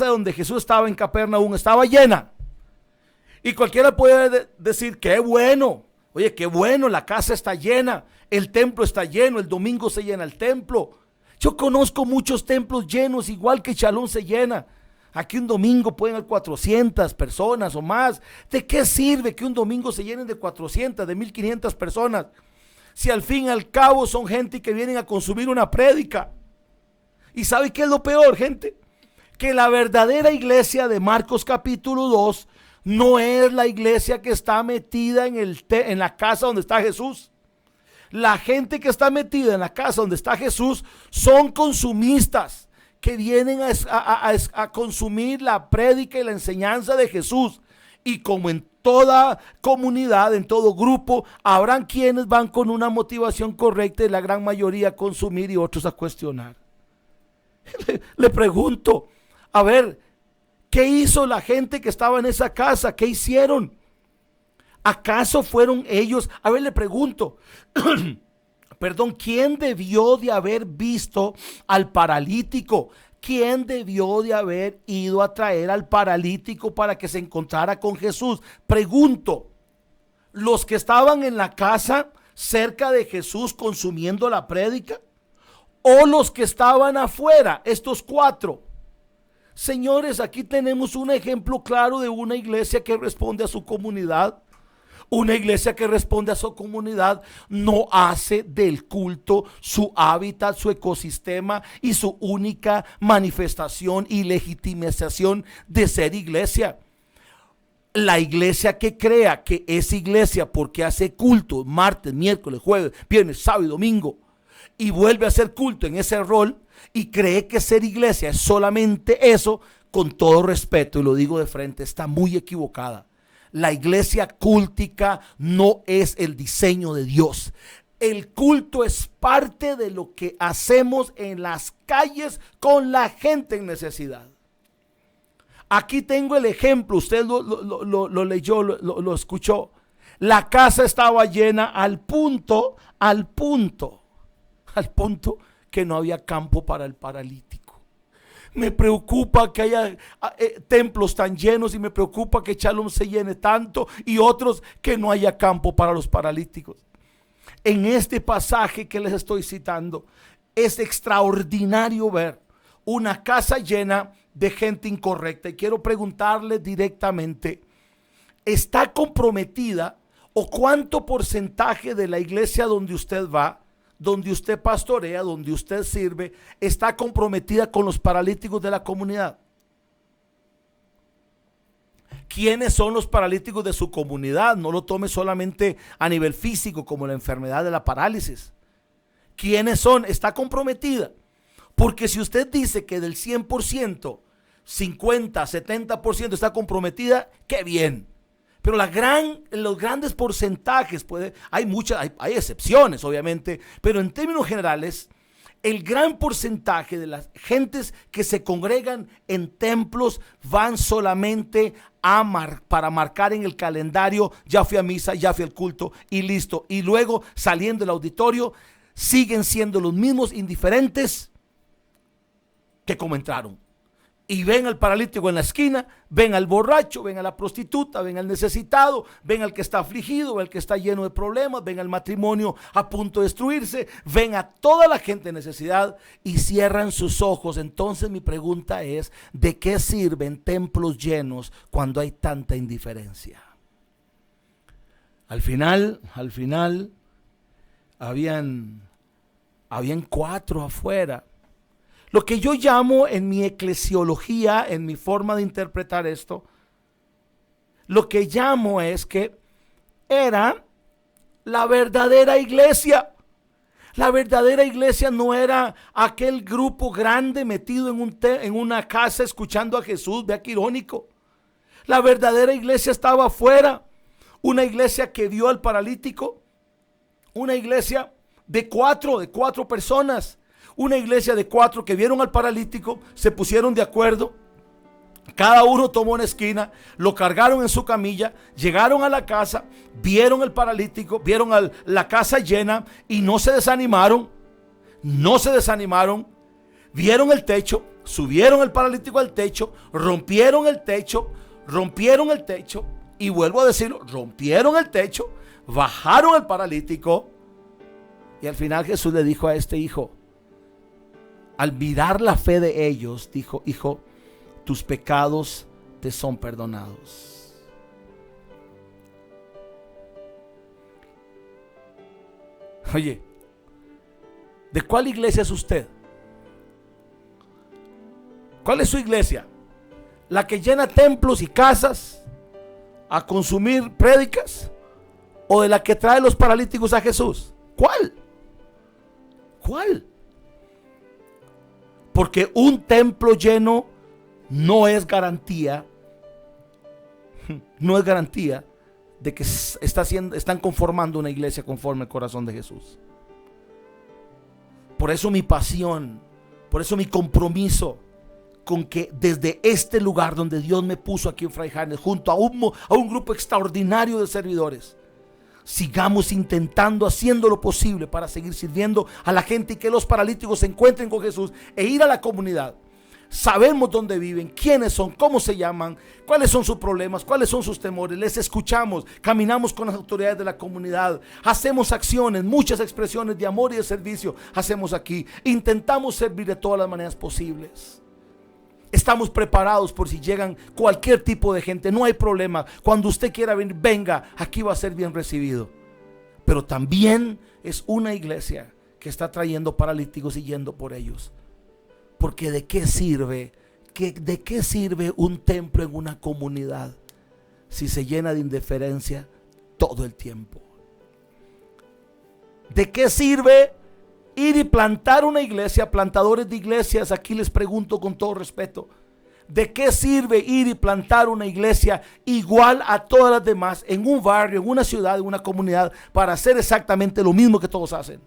donde Jesús estaba en Capernaum estaba llena. Y cualquiera puede decir: qué bueno, oye, qué bueno, la casa está llena, el templo está lleno, el domingo se llena el templo. Yo conozco muchos templos llenos, igual que Shalom se llena. Aquí un domingo pueden haber 400 personas o más. ¿De qué sirve que un domingo se llenen de 400, de 1500 personas? Si al fin y al cabo son gente que vienen a consumir una prédica. ¿Y sabe qué es lo peor, gente? Que la verdadera iglesia de Marcos capítulo 2 no es la iglesia que está metida en la casa donde está Jesús. La gente que está metida en la casa donde está Jesús son consumistas que vienen a consumir la prédica y la enseñanza de Jesús. Y como en toda comunidad, en todo grupo, habrán quienes van con una motivación correcta y la gran mayoría a consumir y otros a cuestionar. Le pregunto, a ver, ¿qué hizo la gente que estaba en esa casa? ¿Qué hicieron? ¿Acaso fueron ellos? A ver, le pregunto, ¿quién debió de haber visto al paralítico? ¿Quién debió de haber ido a traer al paralítico para que se encontrara con Jesús? Pregunto, ¿los que estaban en la casa cerca de Jesús consumiendo la prédica? ¿O los que estaban afuera, estos 4? Señores, aquí tenemos un ejemplo claro de una iglesia que responde a su comunidad. Una iglesia que responde a su comunidad no hace del culto su hábitat, su ecosistema y su única manifestación y legitimización de ser iglesia. La iglesia que crea que es iglesia porque hace culto martes, miércoles, jueves, viernes, sábado y domingo, y vuelve a hacer culto en ese rol y cree que ser iglesia es solamente eso, con todo respeto, y lo digo de frente, está muy equivocada. La iglesia cúltica no es el diseño de Dios. El culto es parte de lo que hacemos en las calles con la gente en necesidad. Aquí tengo el ejemplo, usted lo leyó, lo escuchó. La casa estaba llena al punto que no había campo para el paralítico. Me preocupa que haya templos tan llenos y me preocupa que Shalom se llene tanto y otros que no haya campo para los paralíticos. En este pasaje que les estoy citando, Es extraordinario ver una casa llena de gente incorrecta. Y quiero preguntarle directamente, ¿está comprometida o cuánto porcentaje de la iglesia donde usted va, donde usted pastorea, donde usted sirve, está comprometida con los paralíticos de la comunidad? ¿Quiénes son los paralíticos de su comunidad? No lo tome solamente a nivel físico como la enfermedad de la parálisis. ¿Quiénes son? Está comprometida. Porque si usted dice que del 100%, 50, 70% está comprometida, qué bien. Pero los grandes porcentajes, hay excepciones obviamente, pero en términos generales, el gran porcentaje de las gentes que se congregan en templos van solamente para marcar en el calendario, ya fui a misa, ya fui al culto y listo. Y luego saliendo del auditorio, siguen siendo los mismos indiferentes que como entraron. Y ven al paralítico en la esquina, ven al borracho, ven a la prostituta, ven al necesitado, ven al que está afligido, ven al que está lleno de problemas, ven al matrimonio a punto de destruirse, ven a toda la gente en necesidad y cierran sus ojos. Entonces mi pregunta es, ¿de qué sirven templos llenos cuando hay tanta indiferencia? Al final, habían 4 afuera. Lo que yo llamo en mi eclesiología, en mi forma de interpretar esto, lo que llamo es que era la verdadera iglesia. La verdadera iglesia no era aquel grupo grande metido en una casa escuchando a Jesús. Vea qué irónico. La verdadera iglesia estaba afuera. Una iglesia que vio al paralítico. Una iglesia de cuatro personas. Una iglesia de 4 que vieron al paralítico, se pusieron de acuerdo, cada uno tomó una esquina, lo cargaron en su camilla, llegaron a la casa, vieron el paralítico, vieron la casa llena y no se desanimaron, vieron el techo, subieron el paralítico al techo, rompieron el techo y vuelvo a decirlo, rompieron el techo, bajaron el paralítico y al final Jesús le dijo a este hijo, al mirar la fe de ellos, dijo, hijo, tus pecados te son perdonados. Oye, ¿de cuál iglesia es usted? ¿Cuál es su iglesia? ¿La que llena templos y casas a consumir prédicas? ¿O de la que trae los paralíticos a Jesús? ¿Cuál? Porque un templo lleno no es garantía de que están conformando una iglesia conforme al corazón de Jesús. Por eso mi pasión, por eso mi compromiso con que desde este lugar donde Dios me puso aquí en Fray Janes, junto a un grupo extraordinario de servidores, sigamos intentando, haciendo lo posible para seguir sirviendo a la gente y que los paralíticos se encuentren con Jesús e ir a la comunidad. Sabemos dónde viven, quiénes son, cómo se llaman, cuáles son sus problemas, cuáles son sus temores. Les escuchamos, caminamos con las autoridades de la comunidad, hacemos acciones, muchas expresiones de amor y de servicio hacemos aquí. Intentamos servir de todas las maneras posibles. Estamos preparados por si llegan cualquier tipo de gente, no hay problema. Cuando usted quiera venir, venga, aquí va a ser bien recibido. Pero también es una iglesia que está trayendo paralíticos y yendo por ellos. Porque ¿de qué sirve? ¿De qué sirve un templo en una comunidad si se llena de indiferencia todo el tiempo? ¿De qué sirve ir y plantar una iglesia? Plantadores de iglesias, aquí les pregunto con todo respeto, ¿de qué sirve ir y plantar una iglesia igual a todas las demás en un barrio, en una ciudad, en una comunidad, para hacer exactamente lo mismo que todos hacen?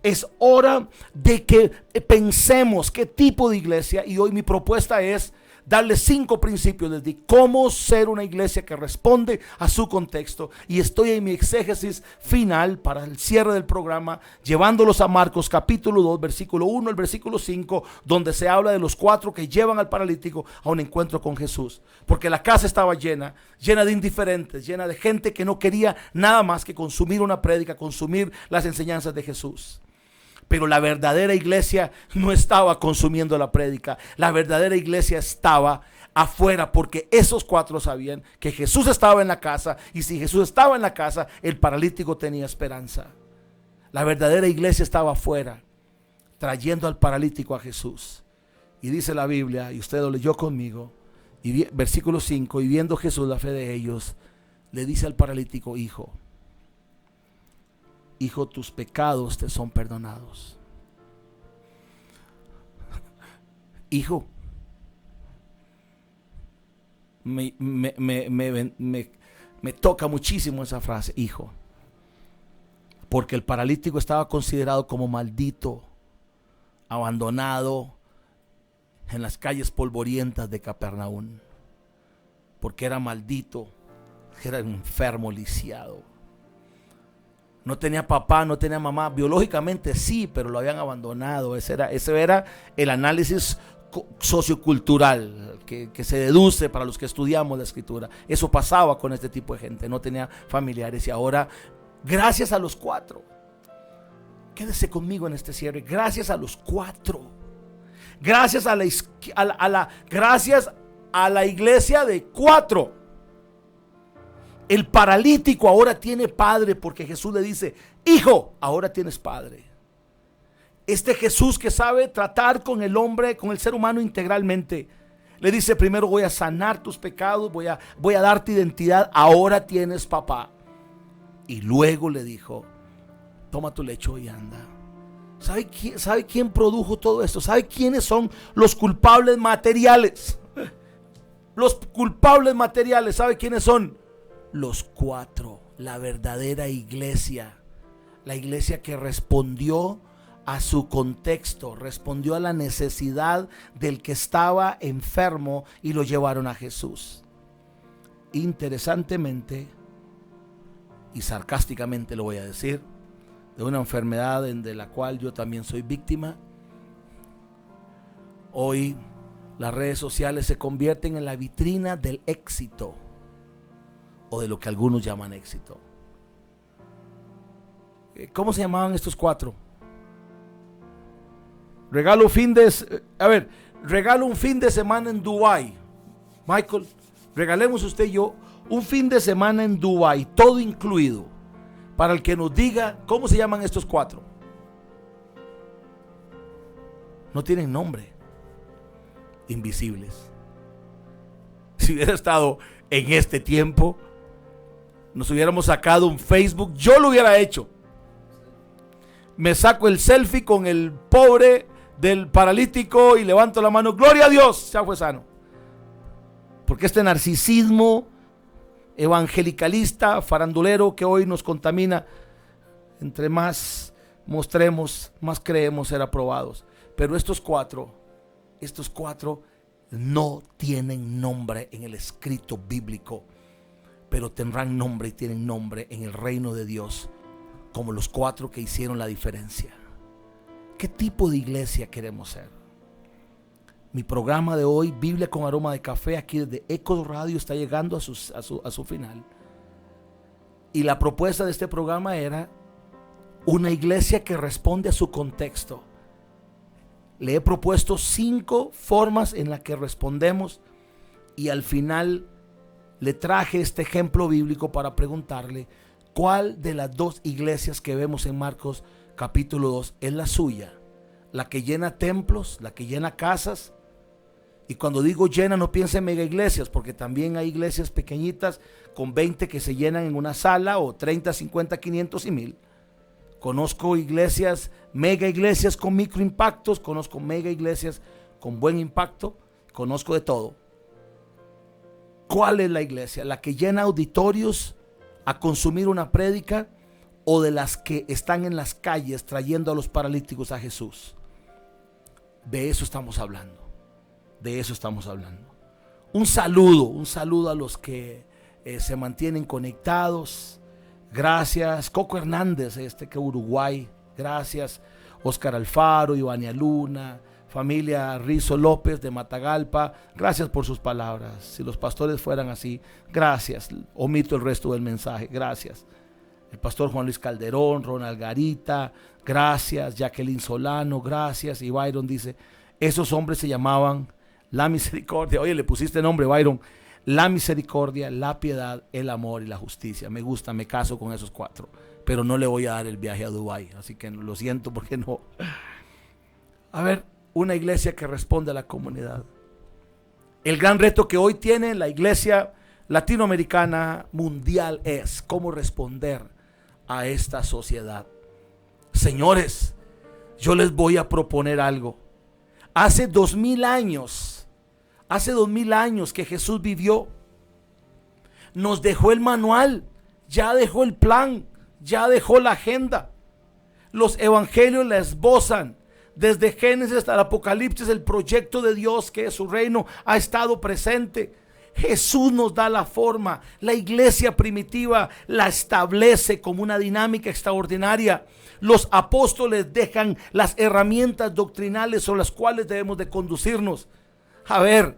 Es hora de que pensemos qué tipo de iglesia, y hoy mi propuesta es darle 5 principios de cómo ser una iglesia que responde a su contexto. Y estoy en mi exégesis final para el cierre del programa, llevándolos a Marcos capítulo 2, versículo 1 al versículo 5, donde se habla de los 4 que llevan al paralítico a un encuentro con Jesús. Porque la casa estaba llena de indiferentes, llena de gente que no quería nada más que consumir una prédica, consumir las enseñanzas de Jesús. Pero la verdadera iglesia no estaba consumiendo la prédica. La verdadera iglesia estaba afuera, porque esos 4 sabían que Jesús estaba en la casa, y si Jesús estaba en la casa, el paralítico tenía esperanza. La verdadera iglesia estaba afuera, trayendo al paralítico a Jesús. Y dice la Biblia, y usted lo leyó conmigo, y versículo 5, y viendo Jesús la fe de ellos, le dice al paralítico: hijo, tus pecados te son perdonados. Hijo, me toca muchísimo esa frase, hijo, porque el paralítico estaba considerado como maldito, abandonado en las calles polvorientas de Capernaum, porque era maldito, era enfermo, lisiado. No tenía papá, no tenía mamá. Biológicamente sí, pero lo habían abandonado. Ese era el análisis sociocultural que se deduce para los que estudiamos la escritura. Eso pasaba con este tipo de gente. No tenía familiares, y ahora, gracias a los 4, quédese conmigo en este cierre, gracias a los 4, gracias gracias a la iglesia de 4, el paralítico ahora tiene padre, porque Jesús le dice: hijo, ahora tienes padre. Este Jesús que sabe tratar con el hombre, con el ser humano integralmente, le dice: primero voy a sanar tus pecados, voy a darte identidad, ahora tienes papá. Y luego le dijo: toma tu lecho y anda. ¿Sabe quién produjo todo esto? ¿Sabe quiénes son los culpables materiales? Los culpables materiales, ¿sabe quiénes son? Los 4, la verdadera iglesia. La iglesia que respondió a su contexto, respondió a la necesidad del que estaba enfermo, y lo llevaron a Jesús. Interesantemente y sarcásticamente lo voy a decir, de una enfermedad de la cual yo también soy víctima. Hoy las redes sociales se convierten en la vitrina del éxito, o de lo que algunos llaman éxito. ¿Cómo se llamaban estos 4? Regalo un fin de semana en Dubái. Michael, regalemos usted y yo un fin de semana en Dubái, todo incluido, para el que nos diga cómo se llaman estos 4. No tienen nombre. Invisibles. Si hubiera estado en este tiempo, nos hubiéramos sacado un Facebook. Yo lo hubiera hecho. Me saco el selfie con el pobre del paralítico y levanto la mano: gloria a Dios, ya fue sano. Porque este narcisismo evangelicalista, farandulero, que hoy nos contamina, entre más mostremos, más creemos ser aprobados. Pero estos cuatro no tienen nombre en el escrito bíblico, pero tendrán nombre y tienen nombre en el reino de Dios, como los 4 que hicieron la diferencia. ¿Qué tipo de iglesia queremos ser? Mi programa de hoy, Biblia con aroma de café, aquí desde Ecos Radio, está llegando a su final. Y la propuesta de este programa era una iglesia que responde a su contexto. Le he propuesto 5 formas en las que respondemos, y al final le traje este ejemplo bíblico para preguntarle: ¿cuál de las 2 iglesias que vemos en Marcos capítulo 2 es la suya? La que llena templos, la que llena casas. Y cuando digo llena, no piense en mega iglesias, porque también hay iglesias pequeñitas con 20 que se llenan en una sala, o 30, 50, 500 y 1000. Conozco iglesias, mega iglesias con microimpactos, conozco mega iglesias con buen impacto, conozco de todo. ¿Cuál es la iglesia? ¿La que llena auditorios a consumir una prédica, o de las que están en las calles trayendo a los paralíticos a Jesús? De eso estamos hablando. De eso estamos hablando. Un saludo a los que se mantienen conectados. Gracias Coco Hernández, que Uruguay. Gracias Oscar Alfaro, Ivania Luna, familia Rizo López de Matagalpa. Gracias por sus palabras. Si los pastores fueran así, gracias. Omito el resto del mensaje. Gracias. el pastor Juan Luis Calderón, Ronald Garita, gracias, Jacqueline Solano, gracias. Y Byron dice, esos hombres se llamaban la misericordia. Oye, le pusiste nombre, Byron. La misericordia, la piedad, el amor y la justicia. Me gusta, me caso con esos 4. Pero no le voy a dar el viaje a Dubái. Así que lo siento porque no. A ver, una iglesia que responde a la comunidad. El gran reto que hoy tiene la iglesia latinoamericana mundial es cómo responder a esta sociedad. Señores, yo les voy a proponer algo. Hace 2000 años que Jesús vivió, nos dejó el manual, ya dejó el plan, ya dejó la agenda. Los evangelios la esbozan. Desde Génesis hasta el Apocalipsis, el proyecto de Dios, que es su reino, ha estado presente. Jesús nos da la forma. La iglesia primitiva la establece como una dinámica extraordinaria. Los apóstoles dejan las herramientas doctrinales sobre las cuales debemos de conducirnos. A ver,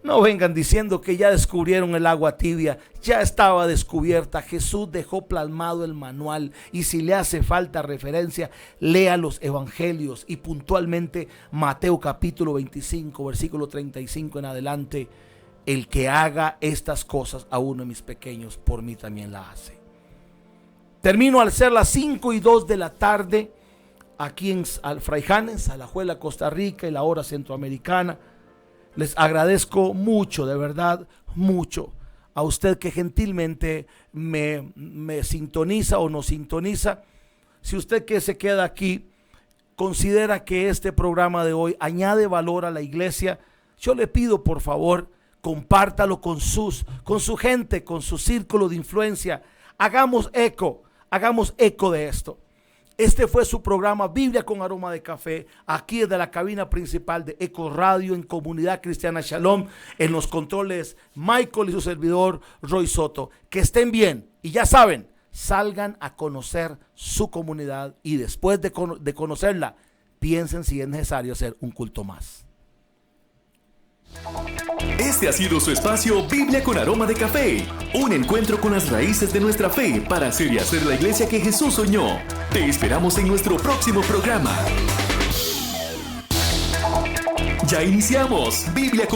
no vengan diciendo que ya descubrieron el agua tibia. Ya estaba descubierta. Jesús dejó plasmado el manual. Y si le hace falta referencia, lea los evangelios. Y puntualmente Mateo capítulo 25, versículo 35 en adelante. El que haga estas cosas a uno de mis pequeños, por mí también la hace. Termino al ser las 5:02 de la tarde. Aquí en Fraijanes, Alajuela, Costa Rica, y la hora centroamericana. Les agradezco mucho, de verdad, mucho, a usted que gentilmente me sintoniza o nos sintoniza. Si usted que se queda aquí considera que este programa de hoy añade valor a la iglesia, yo le pido, por favor, compártalo con su gente, con su círculo de influencia. Hagamos eco de esto. Este fue su programa Biblia con Aroma de Café, aquí desde la cabina principal de Eco Radio en Comunidad Cristiana Shalom. En los controles, Michael y su servidor, Roy Soto. Que estén bien y ya saben, salgan a conocer su comunidad y después de conocerla, piensen si es necesario hacer un culto más. Este ha sido su espacio Biblia con Aroma de Café, un encuentro con las raíces de nuestra fe para hacer y hacer la iglesia que Jesús soñó. Te esperamos en nuestro próximo programa. Ya iniciamos Biblia con